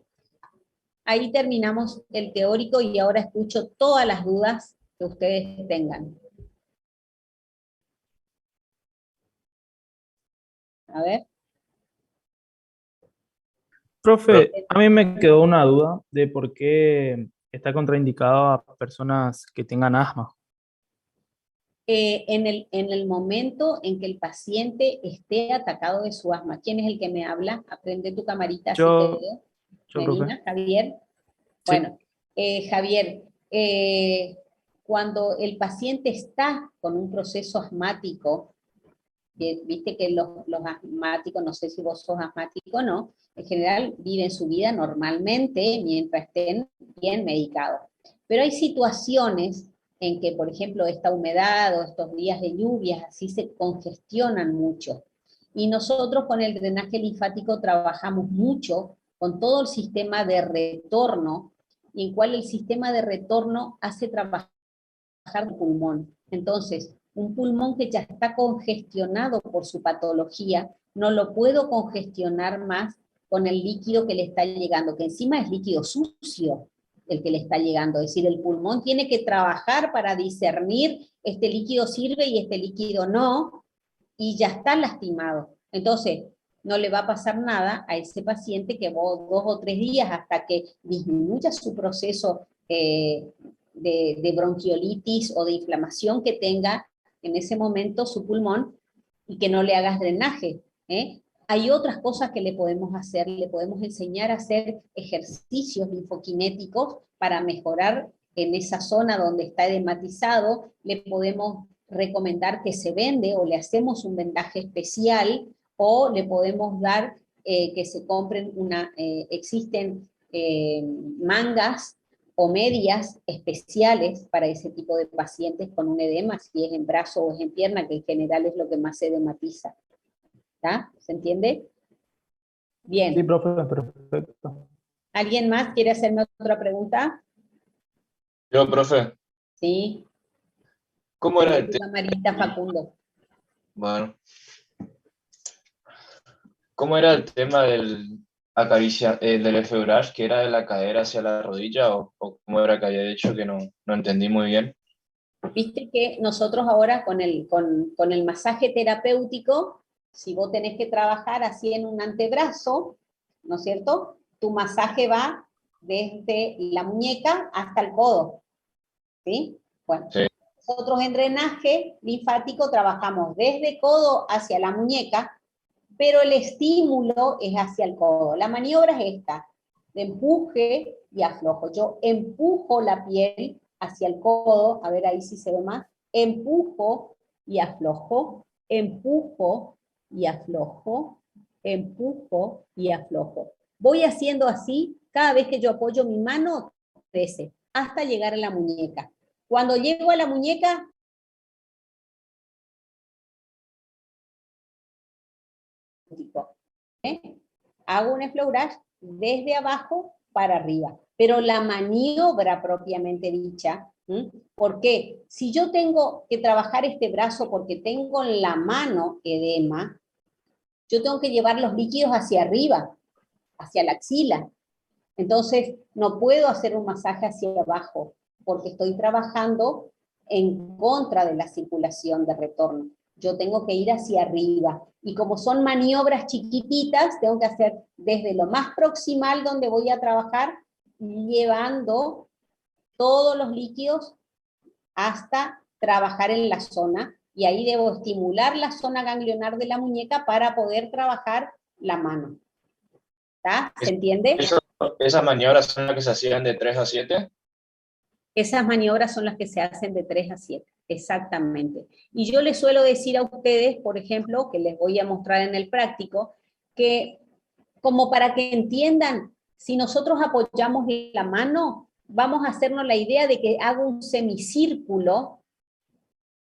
ahí terminamos el teórico y ahora escucho todas las dudas que ustedes tengan. A ver. Profe, a mí me quedó una duda de por qué está contraindicado a personas que tengan asma. En el momento en que el paciente esté atacado de su asma. ¿Quién es el que me habla? Aprende tu camarita, así te veo. Yo, profe. Menina, Javier. Bueno, Javier, cuando el paciente está con un proceso asmático, viste que los asmáticos, no sé si vos sos asmático o no, en general viven su vida normalmente mientras estén bien medicados. Pero hay situaciones en que, por ejemplo, esta humedad o estos días de lluvias, así se congestionan mucho. Y nosotros con el drenaje linfático trabajamos mucho con todo el sistema de retorno, en cual el sistema de retorno hace trabajar el pulmón. Entonces, un pulmón que ya está congestionado por su patología, no lo puedo congestionar más con el líquido que le está llegando, que encima es líquido sucio el que le está llegando. Es decir, el pulmón tiene que trabajar para discernir este líquido sirve y este líquido no, y ya está lastimado. Entonces, no le va a pasar nada a ese paciente que vos 2 o 3 días hasta que disminuya su proceso de bronquiolitis o de inflamación que tenga en ese momento su pulmón y que no le hagas drenaje. Hay otras cosas que le podemos hacer, le podemos enseñar a hacer ejercicios linfoquinéticos para mejorar en esa zona donde está edematizado, le podemos recomendar que se vende o le hacemos un vendaje especial o le podemos dar que se compren existen mangas o medias especiales para ese tipo de pacientes con un edema, si es en brazo o es en pierna, que en general es lo que más se edematiza. ¿Está? ¿Se entiende? Bien. Sí, profe, perfecto. ¿Alguien más quiere hacerme otra pregunta? Yo, profe, Sí. ¿cómo era el Tu tema? camarita, Facundo. Bueno, ¿cómo era el tema del del efeurage, que era de la cadera hacia la rodilla, o cómo era que había dicho que no entendí muy bien? Viste que nosotros ahora con el masaje terapéutico, si vos tenés que trabajar así en un antebrazo, ¿no es cierto? Tu masaje va desde la muñeca hasta el codo, ¿sí? Bueno, Sí. nosotros en drenaje linfático trabajamos desde codo hacia la muñeca, pero el estímulo es hacia el codo. La maniobra es esta, de empuje y aflojo. Yo empujo la piel hacia el codo, a ver ahí si se ve más, empujo y aflojo, empujo y aflojo, empujo y aflojo. Voy haciendo así, cada vez que yo apoyo mi mano, crece, hasta llegar a la muñeca. Cuando llego a la muñeca, hago un efleurage desde abajo para arriba. Pero la maniobra propiamente dicha, ¿por qué? Si yo tengo que trabajar este brazo porque tengo en la mano edema, yo tengo que llevar los líquidos hacia arriba, hacia la axila. Entonces, no puedo hacer un masaje hacia abajo, porque estoy trabajando en contra de la circulación de retorno. Yo tengo que ir hacia arriba. Y como son maniobras chiquititas, tengo que hacer desde lo más proximal donde voy a trabajar, llevando todos los líquidos hasta trabajar en la zona, y ahí debo estimular la zona ganglionar de la muñeca para poder trabajar la mano. ¿Está? ¿Se entiende? ¿Esas maniobras son las que se hacían de 3 a 7? Esas maniobras son las que se hacen de 3 a 7, exactamente. Y yo les suelo decir a ustedes, por ejemplo, que les voy a mostrar en el práctico, que como para que entiendan, si nosotros apoyamos la mano, vamos a hacernos la idea de que hago un semicírculo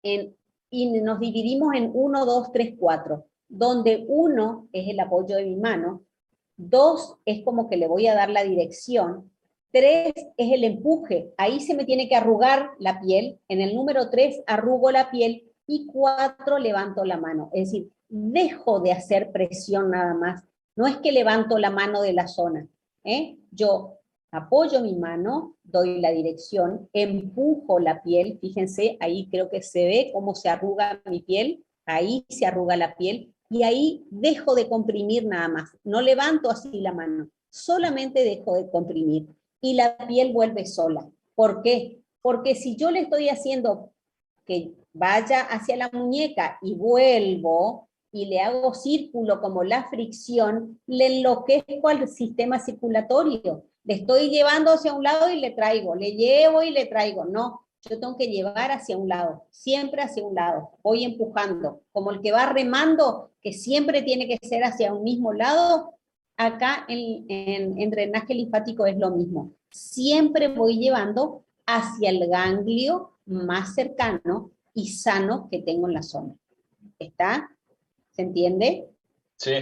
y nos dividimos en 1, 2, 3, 4, donde 1 es el apoyo de mi mano, 2 es como que le voy a dar la dirección, 3 es el empuje, ahí se me tiene que arrugar la piel, en el número 3 arrugo la piel, y 4 levanto la mano, es decir, dejo de hacer presión nada más, no es que levanto la mano de la zona, yo apoyo mi mano, doy la dirección, empujo la piel, fíjense, ahí creo que se ve cómo se arruga mi piel, ahí se arruga la piel, y ahí dejo de comprimir nada más, no levanto así la mano, solamente dejo de comprimir, y la piel vuelve sola. ¿Por qué? Porque si yo le estoy haciendo que vaya hacia la muñeca y vuelvo, y le hago círculo como la fricción, le enloquezco al sistema circulatorio. Le estoy llevando hacia un lado y le traigo, le llevo y le traigo. No, yo tengo que llevar hacia un lado, siempre hacia un lado. Voy empujando, como el que va remando, que siempre tiene que ser hacia un mismo lado. Acá en drenaje linfático es lo mismo. Siempre voy llevando hacia el ganglio más cercano y sano que tengo en la zona. ¿Está? ¿Se entiende? Sí,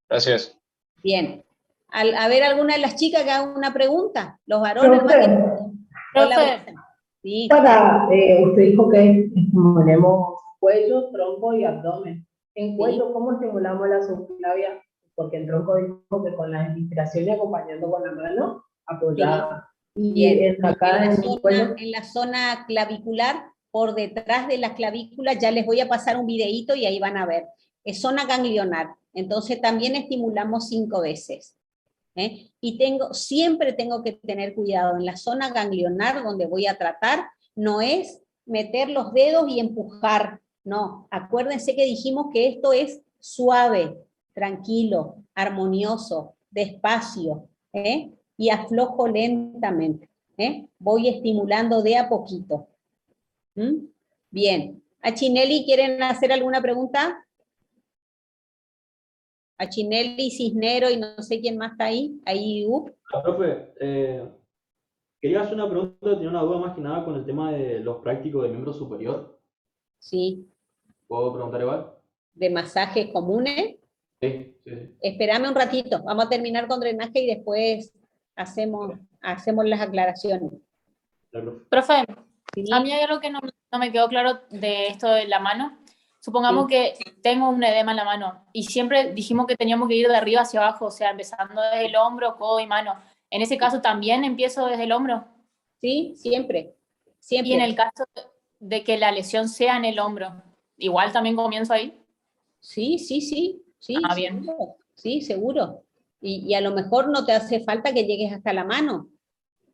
gracias. Bien. A ver, alguna de las chicas que haga una pregunta. Los varones más que... Hola, Profe, Brisa. Sí. Usted dijo que estimulemos cuello, tronco y abdomen. En cuello, ¿cómo estimulamos la subclavia? Porque el tronco dijo que con la inspiración y acompañando con la mano, apoyada. Y Bien. acá En la zona clavicular, por detrás de la clavícula, ya les voy a pasar un videíto y ahí van a ver. Es zona ganglionar. Entonces también estimulamos 5 veces. Y siempre tengo que tener cuidado. En la zona ganglionar donde voy a tratar, no es meter los dedos y empujar. No, acuérdense que dijimos que esto es suave, tranquilo, armonioso, despacio, y aflojo lentamente. Voy estimulando de a poquito. Bien. ¿A Chinelli quieren hacer alguna pregunta? A Chinelli, Cisnero y no sé quién más está ahí. Ahí, Profe, Quería hacer una pregunta, tenía una duda más que nada con el tema de los prácticos de miembro superior. Sí, ¿Puedo preguntar igual? de masajes comunes. Sí, sí, sí. Espérame un ratito, vamos a terminar con drenaje y después hacemos las aclaraciones. Claro. Profe, ¿Sí? a mí hay algo que no me quedó claro de esto de la mano. Supongamos Sí. que tengo un edema en la mano y siempre dijimos que teníamos que ir de arriba hacia abajo, o sea, empezando desde el hombro, codo y mano. En ese caso también empiezo desde el hombro. Sí, siempre, Y siempre. en el caso de que la lesión sea en el hombro, igual también comienzo ahí. Sí, sí, sí, sí, Ah, bien. seguro, sí, seguro. Y a lo mejor no te hace falta que llegues hasta la mano.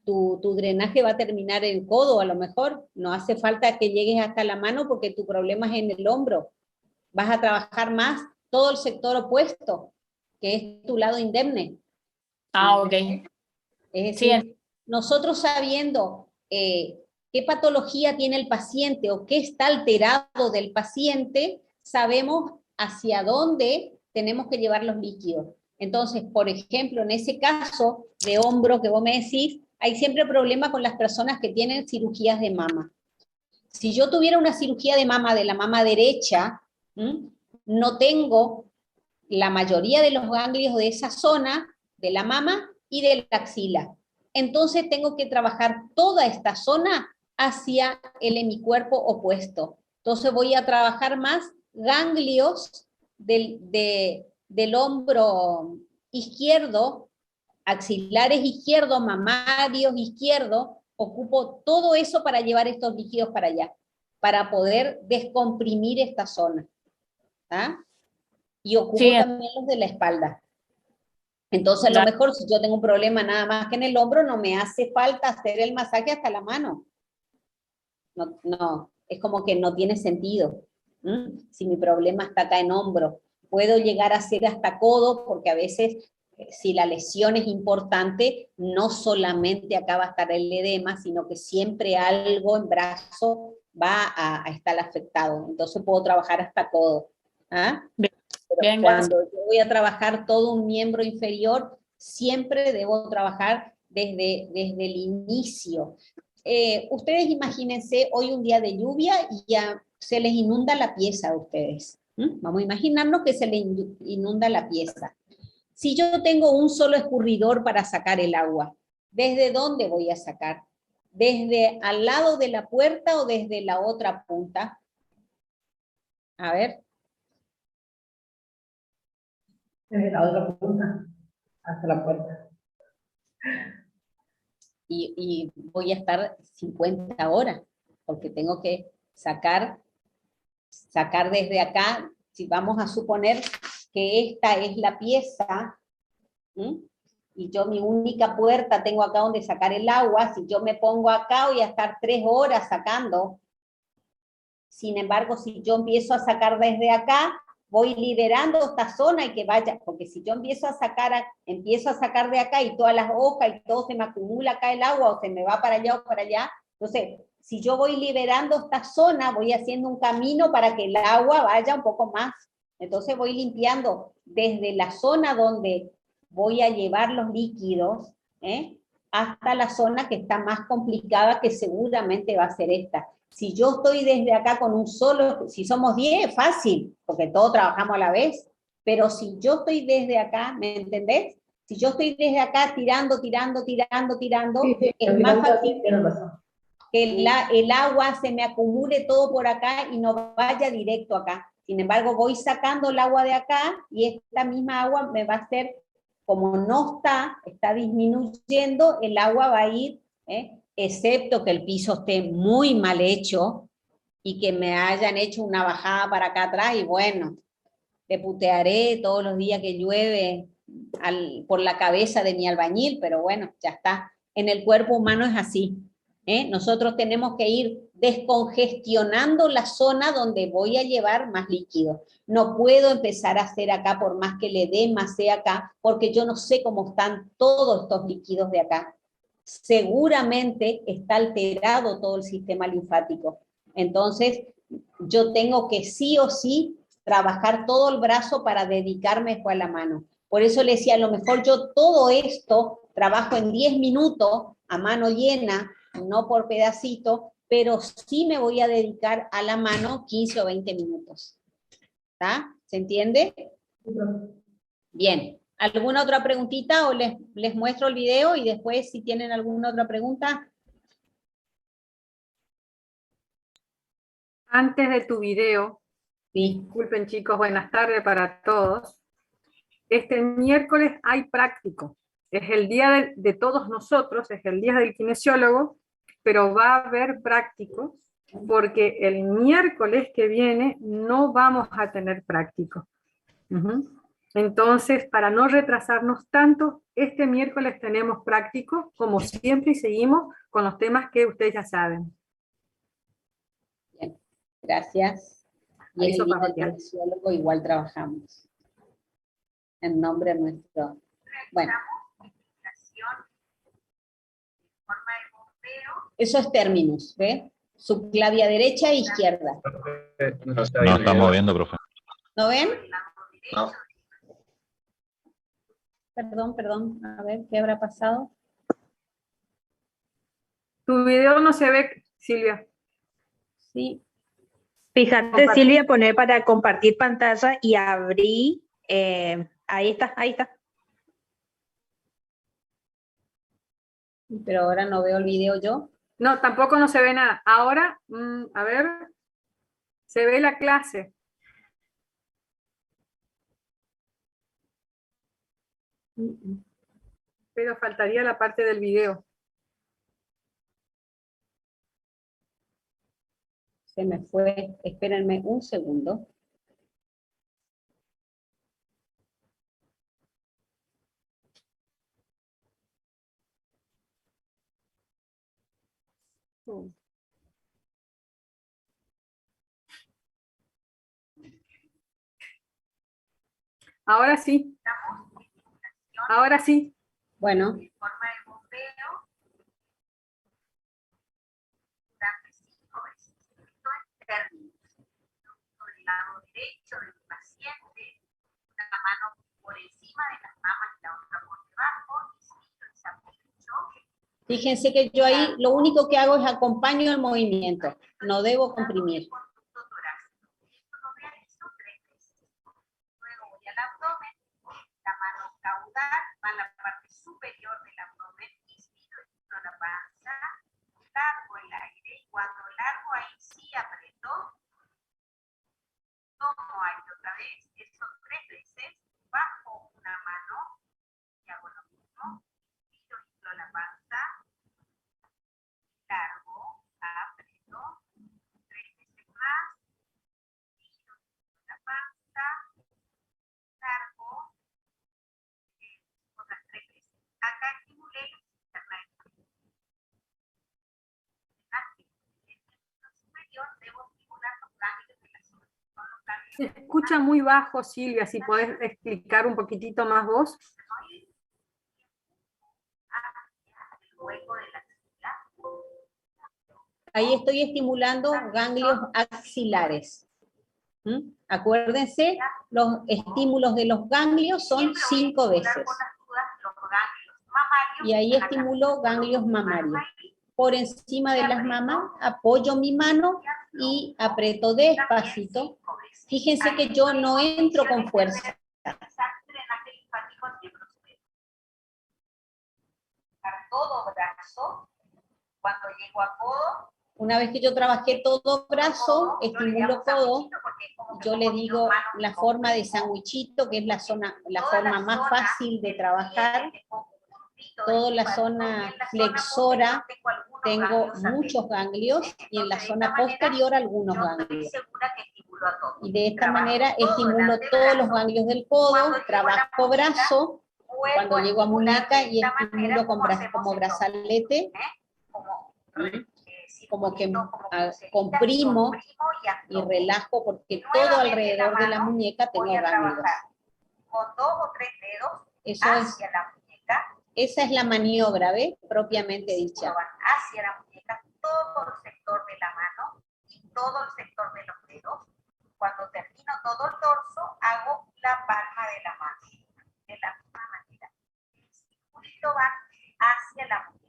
Tu drenaje va a terminar en el codo, a lo mejor. No hace falta que llegues hasta la mano porque tu problema es en el hombro. Vas a trabajar más todo el sector opuesto, que es tu lado indemne. Ah, ok. Es Sí, decir, nosotros sabiendo qué patología tiene el paciente o qué está alterado del paciente, sabemos hacia dónde tenemos que llevar los líquidos. Entonces, por ejemplo, en ese caso de hombro que vos me decís, hay siempre problema con las personas que tienen cirugías de mama. Si yo tuviera una cirugía de la mama derecha, no tengo la mayoría de los ganglios de esa zona, de la mama y de la axila. Entonces tengo que trabajar toda esta zona hacia el hemicuerpo opuesto. Entonces voy a trabajar más ganglios del hombro izquierdo, axilares izquierdo, mamarios izquierdo, ocupo todo eso para llevar estos líquidos para allá, para poder descomprimir esta zona. ¿Ah? Y ocupo sí, también los de la espalda. Entonces, a lo mejor si yo tengo un problema nada más que en el hombro, no me hace falta hacer el masaje hasta la mano. No, no, es como que no tiene sentido. Si mi problema está acá en hombro, puedo llegar a hacer hasta codo, porque a veces, si la lesión es importante, no solamente acá va a estar el edema, sino que siempre algo en brazo va a estar afectado. Entonces puedo trabajar hasta codo. ¿Ah? Bien, Cuando yo voy a trabajar todo un miembro inferior, siempre debo trabajar desde el inicio. Ustedes imagínense hoy un día de lluvia y ya se les inunda la pieza a ustedes. Vamos a imaginarnos que se les inunda la pieza. Si yo tengo un solo escurridor para sacar el agua, ¿desde dónde voy a sacar? ¿Desde al lado de la puerta o desde la otra punta? A ver. Desde la otra punta, hasta la puerta. Y voy a estar 50 horas, porque tengo que sacar desde acá, si vamos a suponer que esta es la pieza, y yo mi única puerta tengo acá donde sacar el agua, si yo me pongo acá voy a estar 3 horas sacando. Sin embargo, si yo empiezo a sacar desde acá, voy liberando esta zona y que vaya, porque si yo empiezo a sacar de acá y todas las hojas y todo se me acumula acá el agua o se me va para allá o para allá, entonces si yo voy liberando esta zona, voy haciendo un camino para que el agua vaya un poco más. Entonces voy limpiando desde la zona donde voy a llevar los líquidos, hasta la zona que está más complicada, que seguramente va a ser esta. Si yo estoy desde acá con un solo, si somos 10, fácil, porque todos trabajamos a la vez, pero si yo estoy desde acá, ¿me entendés? Si yo estoy desde acá tirando, Sí, es más fácil que el agua se me acumule todo por acá y no vaya directo acá. Sin embargo, voy sacando el agua de acá y esta misma agua me va a hacer, como no está disminuyendo, el agua va a ir, excepto que el piso esté muy mal hecho y que me hayan hecho una bajada para acá atrás y bueno, te putearé todos los días que llueve por la cabeza de mi albañil, pero bueno, ya está. En el cuerpo humano es así. Nosotros tenemos que ir descongestionando la zona donde voy a llevar más líquido. No puedo empezar a hacer acá por más que le dé más acá, porque yo no sé cómo están todos estos líquidos de acá. Seguramente está alterado todo el sistema linfático. Entonces, yo tengo que sí o sí trabajar todo el brazo para dedicarme después a la mano. Por eso le decía, a lo mejor yo todo esto trabajo en 10 minutos, a mano llena, no por pedacito, pero sí me voy a dedicar a la mano 15 o 20 minutos. ¿Está? ¿Se entiende? Bien. ¿Alguna otra preguntita o les muestro el video y después si tienen alguna otra pregunta? Antes de tu video, sí. Disculpen chicos, buenas tardes para todos. Este miércoles hay práctico. Es el día de todos nosotros, es el día del kinesiólogo, pero va a haber prácticos porque el miércoles que viene no vamos a tener práctico. Entonces, para no retrasarnos tanto, este miércoles tenemos práctico, como siempre, y seguimos con los temas que ustedes ya saben. Bien, gracias. Y el día del kinesiólogo igual trabajamos. En nombre nuestro. Bueno. Eso es términos, ¿ve? Subclavia derecha e izquierda. No estamos viendo, profe. ¿No ven? No. Perdón, a ver, ¿qué habrá pasado? Tu video no se ve, Silvia. Sí. Fíjate, Compartir. Silvia, poner para compartir pantalla y abrí. Ahí está. Pero ahora no veo el video yo. No, tampoco no se ve nada. Ahora, a ver, se ve la clase. Pero faltaría la parte del video. Se me fue, espérenme un segundo. Ahora sí. Ahora sí. Bueno. Lado derecho del paciente, una mano por encima de las mamas y la otra por debajo, Fíjense que yo ahí lo único que hago es acompaño el movimiento, no debo comprimir. Luego voy al abdomen, la mano caudal va a la parte superior del abdomen, inspiro y inflo la panza, largo el aire y cuando largo ahí sí aprieto. Tomo aire otra vez, eso 3 veces, bajo una mano y hago lo mismo, inspiro, inflo la panza, largo, aprieto, 3 veces más, inspiro, inflo la panza, largo, otras 3 veces. Acá estimulé el sistema superior, debo estimular los ganglios de la zona. Se escucha muy bajo, Silvia, si podés explicar un poquitito más vos. Ahí estoy estimulando ganglios axilares. Acuérdense, los estímulos de los ganglios son 5 veces. Y ahí estimulo ganglios mamarios. Por encima de las mamas, apoyo mi mano y aprieto despacito. Fíjense que yo no entro con fuerza. Todo brazo, cuando llego a codo. Una vez que yo trabajé todo brazo, estimulo codo, yo le digo la forma de sandwichito, que es la forma más fácil de trabajar. Toda la zona flexora tengo muchos ganglios y en la zona posterior algunos ganglios. Y de esta manera estimulo todos los ganglios del codo, trabajo brazo, cuando llego a muñeca y estimulo como brazalete, como que comprimo y relajo porque todo alrededor de la muñeca tengo ganglios. Con 2 o 3 dedos hacia la muñeca. Esa es la maniobra, ¿ves? Propiamente dicha. Hacia la muñeca, todo el sector de la mano y todo el sector de los dedos. Cuando termino todo el dorso, hago la palma de la mano. De la misma manera. El circulito va hacia la muñeca.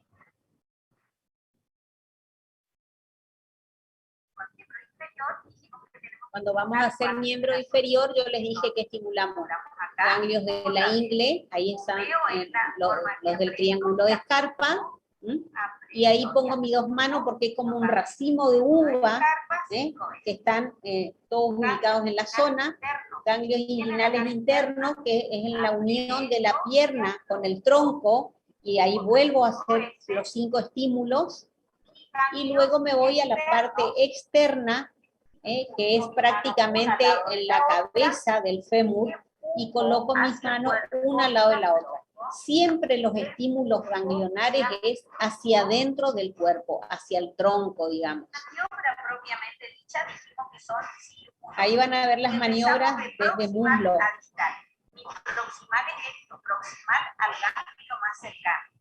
Con miembro inferior dijimos que tenemos. Cuando vamos a hacer miembro inferior, yo les dije que estimulamos ganglios de la ingle, ahí están los del triángulo de Scarpa, y ahí pongo mis dos manos porque es como un racimo de uva, que están todos ubicados en la zona, ganglios inguinales internos, que es en la unión de la pierna con el tronco, y ahí vuelvo a hacer los 5 estímulos, y luego me voy a la parte externa, que es prácticamente en la cabeza del fémur, y coloco mis manos una al lado de la otra. Siempre los estímulos ganglionares es hacia adentro del cuerpo, hacia el tronco, digamos. Ahí van a ver las maniobras desde muslo. Proximal es esto, proximal al ganglio más cercano.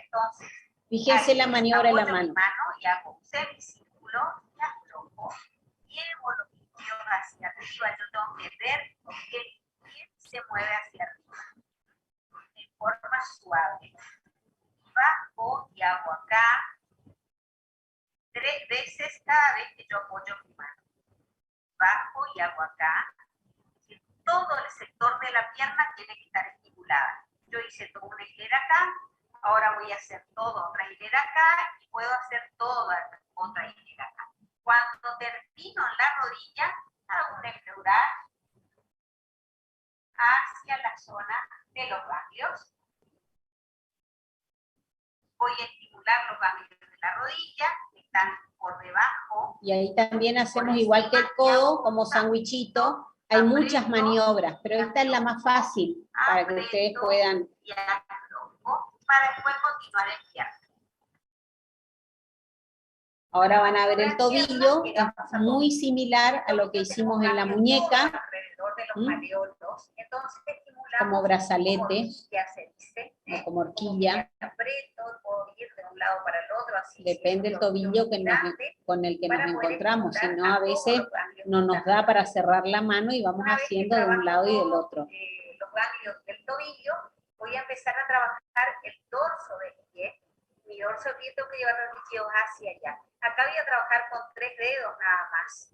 Entonces, fíjense la maniobra en la mano. Y hago un semicírculo y aflojo. Llevo los glúteos hacia arriba, yo tengo que ver que el pie se mueve hacia arriba. De forma suave. Bajo y hago acá 3 veces cada vez que yo apoyo mi mano. Bajo y hago acá. Todo el sector de la pierna tiene que estar estimulada. Yo hice toda una hilera acá, ahora voy a hacer toda otra hilera acá y puedo hacer toda otra hilera acá. Cuando termino en la rodilla, hago un enfleurar hacia la zona de los ganglios. Voy a estimular los ganglios de la rodilla, que están por debajo. Y ahí también hacemos igual que el codo, como sandwichito. Hay muchas maniobras, pero esta es la más fácil para que ustedes puedan. Para después continuar en pierna. Ahora van a ver el tobillo, es muy similar a lo que hicimos en la muñeca, como brazalete, o como horquilla. Depende del tobillo con el que nos encontramos, si no a veces no nos da para cerrar la mano y vamos haciendo de un lado y del otro. Los ganglios del tobillo, voy a empezar a trabajar el dorso del pie. Mi dorso del pie tengo que llevar los líquidos hacia allá. Acá voy a trabajar con 3 dedos nada más.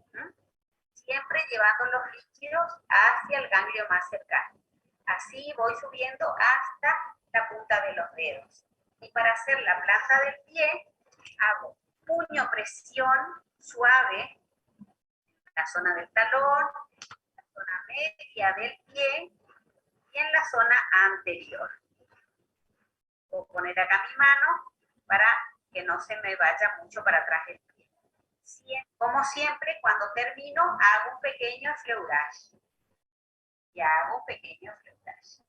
Siempre llevando los líquidos hacia el ganglio más cercano. Así voy subiendo hasta la punta de los dedos. Y para hacer la planta del pie, hago puño, presión suave, la zona del talón, la zona media del pie y en la zona anterior. Voy a poner acá mi mano para que no se me vaya mucho para atrás el pie. Como siempre, cuando termino, hago un pequeño fleurage. Y hago un pequeño fleurage.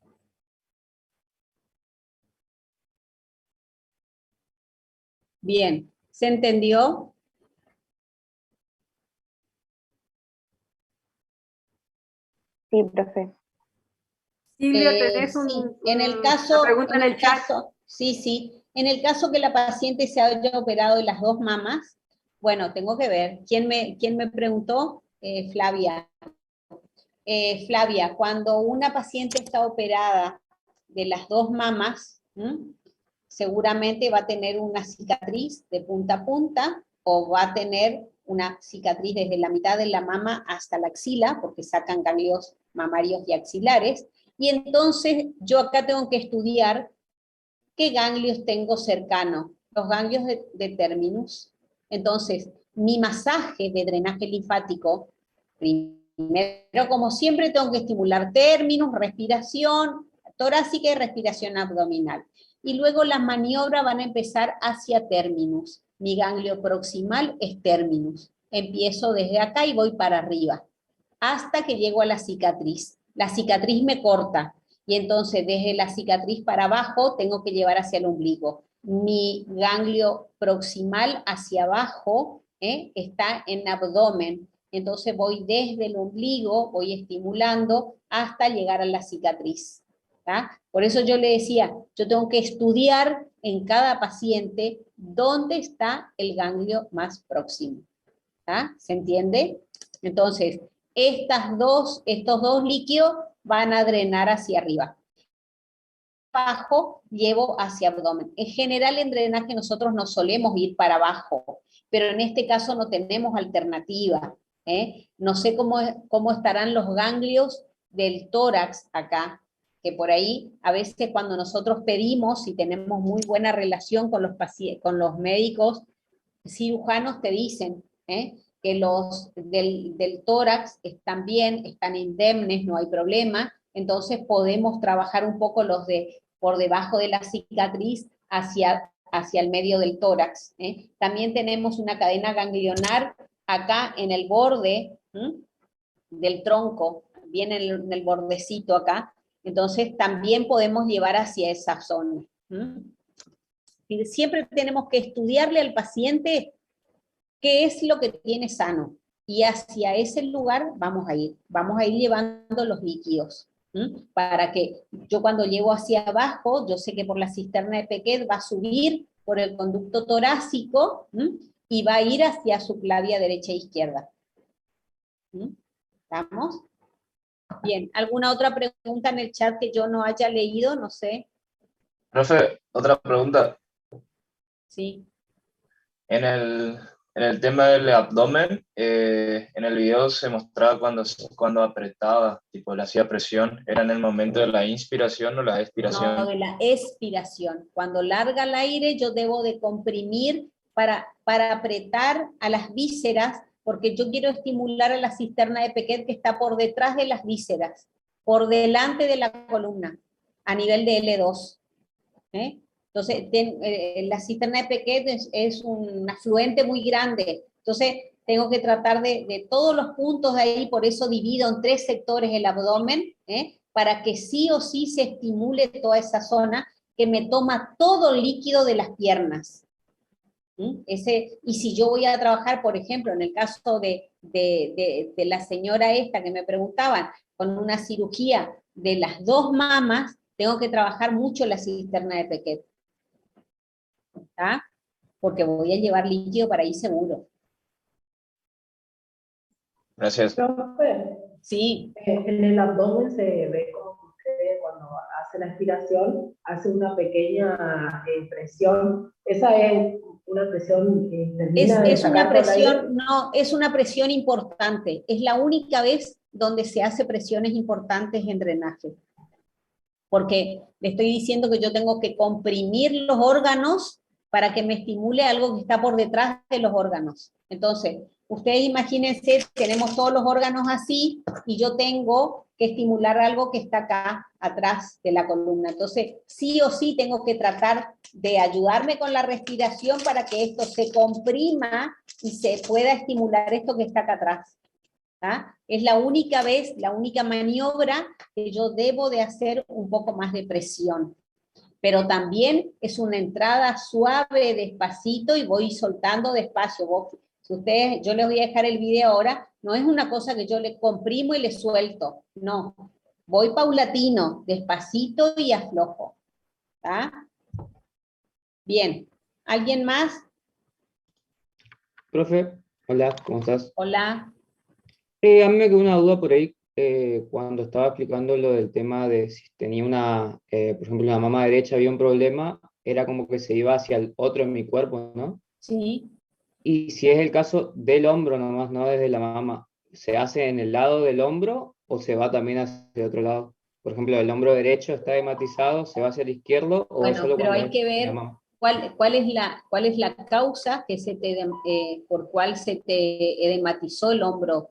Bien, ¿se entendió? Sí, profe. Silvia, tenés en el caso, pregunta en el chat. Sí. En el caso que la paciente se haya operado de las 2 mamas, bueno, tengo que ver. ¿Quién me preguntó? Flavia. Flavia, cuando una paciente está operada de las 2 mamas, seguramente va a tener una cicatriz de punta a punta, o va a tener una cicatriz desde la mitad de la mama hasta la axila, porque sacan ganglios mamarios y axilares, y entonces yo acá tengo que estudiar qué ganglios tengo cercano, los ganglios de terminus. Entonces, mi masaje de drenaje linfático, primero, como siempre, tengo que estimular terminus, respiración torácica y respiración abdominal. Y luego las maniobras van a empezar hacia terminus. Mi ganglio proximal es terminus. Empiezo desde acá y voy para arriba, hasta que llego a la cicatriz. La cicatriz me corta, y entonces desde la cicatriz para abajo tengo que llevar hacia el ombligo. Mi ganglio proximal hacia abajo está en abdomen. Entonces voy desde el ombligo, voy estimulando hasta llegar a la cicatriz. ¿Tá? Por eso yo le decía, yo tengo que estudiar en cada paciente dónde está el ganglio más próximo. ¿Tá? ¿Se entiende? Entonces, estos dos líquidos van a drenar hacia arriba. abajo, llevo hacia abdomen. En general en drenaje nosotros no solemos ir para abajo, pero en este caso no tenemos alternativa. No sé cómo estarán los ganglios del tórax acá, que por ahí a veces cuando nosotros pedimos, si tenemos muy buena relación con los médicos cirujanos, te dicen que los del tórax están bien, están indemnes, no hay problema, entonces podemos trabajar un poco los de por debajo de la cicatriz hacia el medio del tórax. También tenemos una cadena ganglionar acá en el borde del tronco, bien en el bordecito acá, entonces también podemos llevar hacia esa zona. Y siempre tenemos que estudiarle al paciente qué es lo que tiene sano, y hacia ese lugar vamos a ir llevando los líquidos, para que yo cuando llevo hacia abajo, yo sé que por la cisterna de Pequet va a subir por el conducto torácico, y va a ir hacia su clavia derecha e izquierda. ¿Estamos? Bien, ¿alguna otra pregunta en el chat que yo no haya leído? No sé. Profe, otra pregunta. Sí. En el tema del abdomen, en el video se mostraba cuando apretaba, tipo le hacía presión, ¿era en el momento de la inspiración o la expiración? No, de la expiración. Cuando larga el aire, yo debo de comprimir para apretar a las vísceras, porque yo quiero estimular a la cisterna de Pequet que está por detrás de las vísceras, por delante de la columna, a nivel de L2. Entonces, la cisterna de Pequet es un afluente muy grande, entonces tengo que tratar de todos los puntos de ahí, por eso divido en 3 sectores el abdomen, para que sí o sí se estimule toda esa zona que me toma todo el líquido de las piernas. Y si yo voy a trabajar, por ejemplo, en el caso de la señora esta que me preguntaban, con una cirugía de las 2 mamas, tengo que trabajar mucho la cisterna de Pequet. ¿Está? Porque voy a llevar líquido para ahí seguro. Gracias. Profe, sí. En el abdomen se ve como que usted cuando hace la expiración hace una pequeña presión. Esa es una presión que termina de Es sacar una todo el aire. presión, no, es una presión importante. Es la única vez donde se hace presiones importantes en drenaje. Porque le estoy diciendo que yo tengo que comprimir los órganos para que me estimule algo que está por detrás de los órganos. Entonces, ustedes imagínense, tenemos todos los órganos así, y yo tengo que estimular algo que está acá, atrás de la columna. Entonces, sí o sí tengo que tratar de ayudarme con la respiración para que esto se comprima y se pueda estimular esto que está acá atrás. Es la única vez, la única maniobra que yo debo de hacer un poco más de presión. Pero también es una entrada suave, despacito, y voy soltando despacio. Si ustedes, yo les voy a dejar el video ahora, no es una cosa que yo le comprimo y le suelto, no. Voy paulatino, despacito y aflojo. Bien, ¿alguien más? Profe, hola, ¿cómo estás? Hola. A mí me quedó una duda por ahí cuando estaba explicando lo del tema de si tenía por ejemplo, la mama derecha había un problema, era como que se iba hacia el otro en mi cuerpo, ¿no? Sí. Y si es el caso del hombro nomás, no desde la mama, ¿se hace en el lado del hombro o se va también hacia el otro lado? Por ejemplo, el hombro derecho está edematizado, ¿se va hacia el izquierdo o bueno, solo pero cuando hay que ver cuál es la causa que por cual se te edematizó el hombro.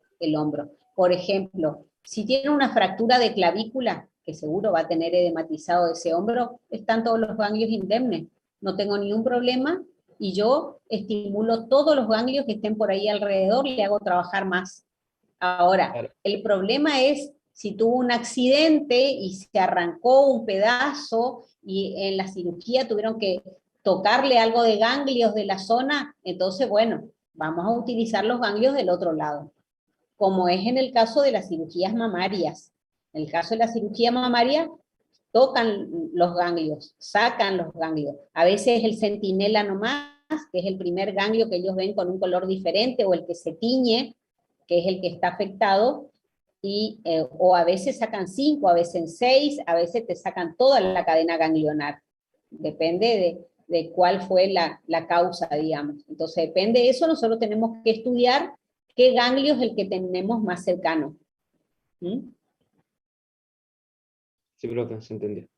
Por ejemplo, si tiene una fractura de clavícula, que seguro va a tener edematizado ese hombro, están todos los ganglios indemnes, no tengo ningún problema, y yo estimulo todos los ganglios que estén por ahí alrededor, le hago trabajar más. Ahora, el problema es si tuvo un accidente y se arrancó un pedazo, y en la cirugía tuvieron que tocarle algo de ganglios de la zona, entonces, bueno, vamos a utilizar los ganglios del otro lado, como es en el caso de las cirugías mamarias. En el caso de la cirugía mamaria, tocan los ganglios, sacan los ganglios. A veces el centinela nomás, que es el primer ganglio que ellos ven con un color diferente, o el que se tiñe, que es el que está afectado, o a veces sacan 5, a veces 6, a veces te sacan toda la cadena ganglionar. Depende de cuál fue la causa, digamos. Entonces, depende de eso, nosotros tenemos que estudiar qué ganglio es el que tenemos más cercano. ¿Mm? Sí, profe, se entendió.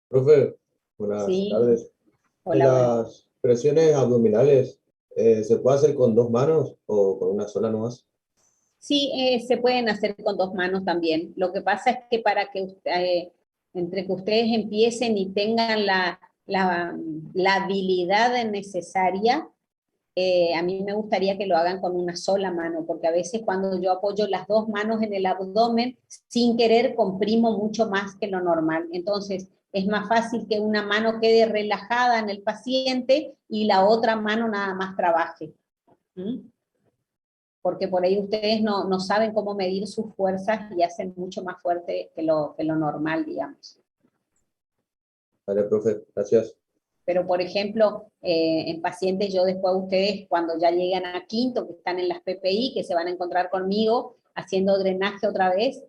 Profe, buenas tardes. Hola, las presiones abdominales, ¿se puede hacer con 2 manos o con una sola nomás? Sí, se pueden hacer con 2 manos también. Lo que pasa es que para que entre que ustedes empiecen y tengan la habilidad necesaria, a mí me gustaría que lo hagan con una sola mano, porque a veces cuando yo apoyo las 2 manos en el abdomen, sin querer comprimo mucho más que lo normal. Entonces, es más fácil que una mano quede relajada en el paciente y la otra mano nada más trabaje. ¿Mm? Porque por ahí ustedes no saben cómo medir sus fuerzas y hacen mucho más fuerte que lo normal, digamos. Vale, profe, gracias. Pero, por ejemplo, en pacientes, yo después ustedes, cuando ya llegan a quinto, que están en las PPI, que se van a encontrar conmigo haciendo drenaje otra vez,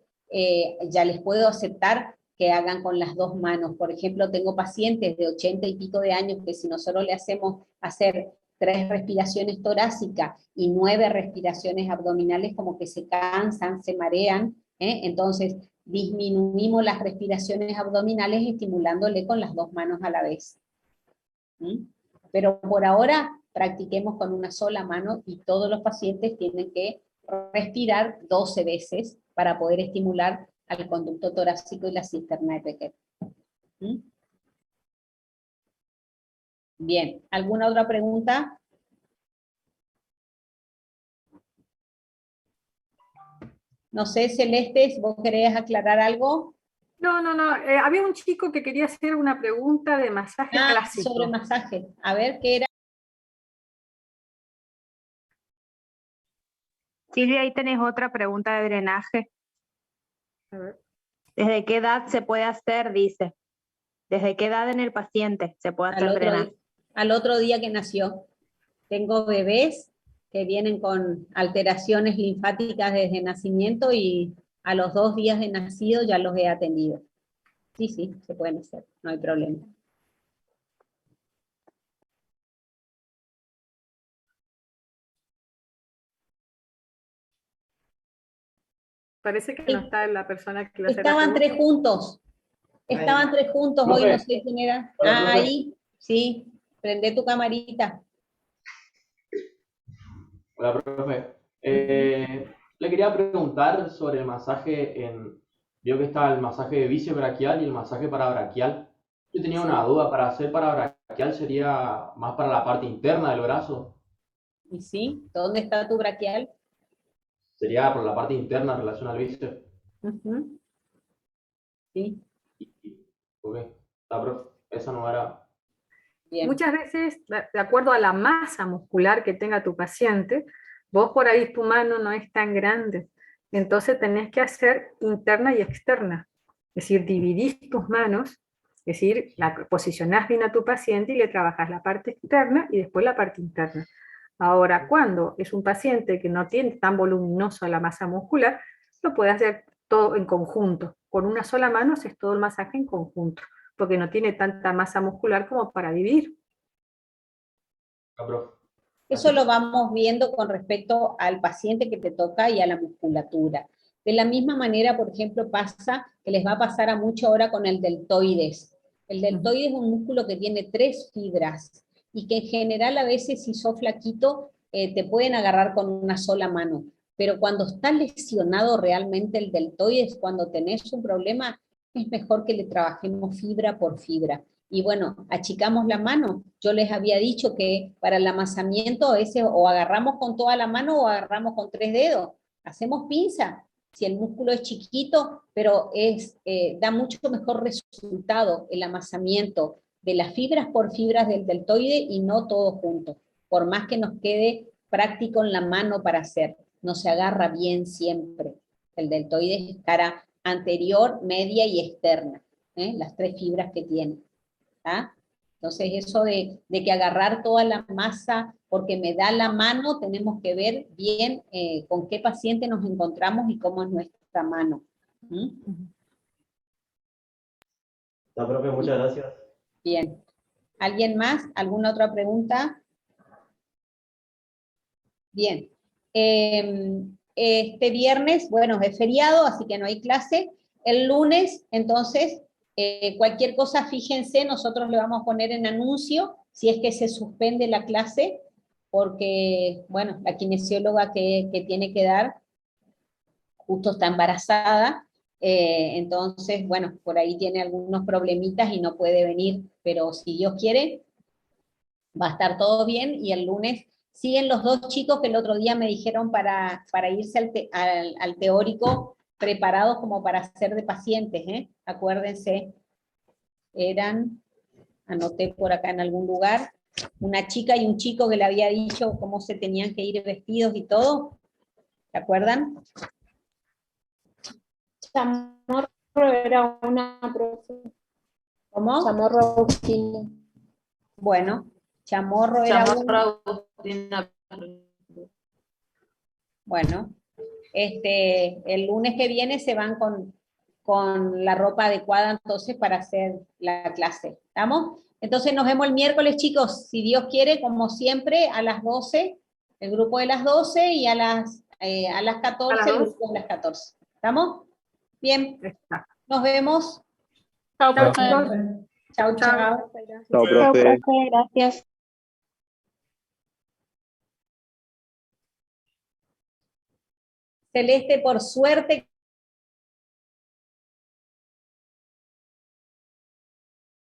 ya les puedo aceptar que hagan con las 2 manos. Por ejemplo, tengo pacientes de 80 y pico de años que si nosotros le hacemos hacer 3 respiraciones torácicas y 9 respiraciones abdominales, como que se cansan, se marean, entonces disminuimos las respiraciones abdominales estimulándole con las 2 manos a la vez. ¿Mm? Pero por ahora practiquemos con una sola mano y todos los pacientes tienen que respirar 12 veces para poder estimular al conducto torácico y la cisterna de Becker. ¿Mm? Bien, ¿alguna otra pregunta? No sé, Celeste, ¿vos querés aclarar algo? No. Había un chico que quería hacer una pregunta de masaje clásico. Sobre masaje. A ver, ¿qué era? Silvia, ahí tenés otra pregunta de drenaje. A ver. ¿Desde qué edad se puede hacer? Dice. ¿Desde qué edad en el paciente se puede hacer drenaje? Al otro día que nació. Tengo bebés que vienen con alteraciones linfáticas desde nacimiento y a los 2 días de nacido ya los he atendido. Sí, se pueden hacer, no hay problema. Parece que no está la persona que iba a hacer Estaban la 3 juntos. Estaban 3 juntos, hoy no sé quién era. Ah, ahí, sí. Prende tu camarita. Hola, profe. Le quería preguntar sobre el masaje vio que está el masaje de bíceps-braquial y el masaje parabraquial. Yo tenía una duda, para hacer parabraquial sería más para la parte interna del brazo. ¿Y sí? ¿Dónde está tu braquial? Sería por la parte interna en relación al bíceps. Sí. Ok, profe, esa no era... Bien. Muchas veces, de acuerdo a la masa muscular que tenga tu paciente, vos por ahí tu mano no es tan grande, entonces tenés que hacer interna y externa, es decir, dividís tus manos, es decir, posicionás bien a tu paciente y le trabajas la parte externa y después la parte interna. Ahora, cuando es un paciente que no tiene tan voluminosa la masa muscular, lo puedes hacer todo en conjunto, con una sola mano haces todo el masaje en conjunto, porque no tiene tanta masa muscular como para dividir. Eso lo vamos viendo con respecto al paciente que te toca y a la musculatura. De la misma manera, por ejemplo, pasa que les va a pasar a mucho ahora con el deltoides. El deltoides es un músculo que tiene 3 fibras y que en general a veces si sos flaquito te pueden agarrar con una sola mano. Pero cuando está lesionado realmente el deltoides, cuando tenés un problema, es mejor que le trabajemos fibra por fibra. Y bueno, achicamos la mano. Yo les había dicho que para el amasamiento a veces o agarramos con toda la mano o agarramos con 3 dedos. Hacemos pinza, si el músculo es chiquito, pero da mucho mejor resultado el amasamiento de las fibras por fibras del deltoide y no todo junto. Por más que nos quede práctico en la mano para hacer, no se agarra bien siempre. El deltoide es cara anterior, media y externa, las 3 fibras que tiene. ¿Ah? Entonces eso de que agarrar toda la masa porque me da la mano, tenemos que ver bien con qué paciente nos encontramos y cómo es nuestra mano. ¿Mm? No, profe, muchas gracias. Bien. ¿Alguien más? ¿Alguna otra pregunta? Bien. Este viernes, bueno, es feriado, así que no hay clase. El lunes, entonces, cualquier cosa, fíjense, nosotros le vamos a poner en anuncio si es que se suspende la clase, porque, bueno, la kinesióloga que tiene que dar justo está embarazada, entonces, bueno, por ahí tiene algunos problemitas y no puede venir, pero si Dios quiere, va a estar todo bien, y el lunes siguen los dos chicos que el otro día me dijeron para irse al teórico, preparados como para ser de pacientes, ¿eh? Acuérdense, eran, anoté por acá en algún lugar, una chica y un chico que le había dicho cómo se tenían que ir vestidos y todo, ¿se acuerdan? Chamorro era una profe. ¿Cómo? Chamorro Agustina. Bueno, Chamorro era Agustina. Bueno, el lunes que viene se van con la ropa adecuada entonces para hacer la clase. ¿Estamos? Entonces nos vemos el miércoles, chicos, si Dios quiere, como siempre, a las 12, el grupo de las 12, y a las 14, el grupo de las 14. ¿Estamos? Bien. Nos vemos. Chao, Chao, profe. chao. Chao, profe. Gracias. Celeste, por suerte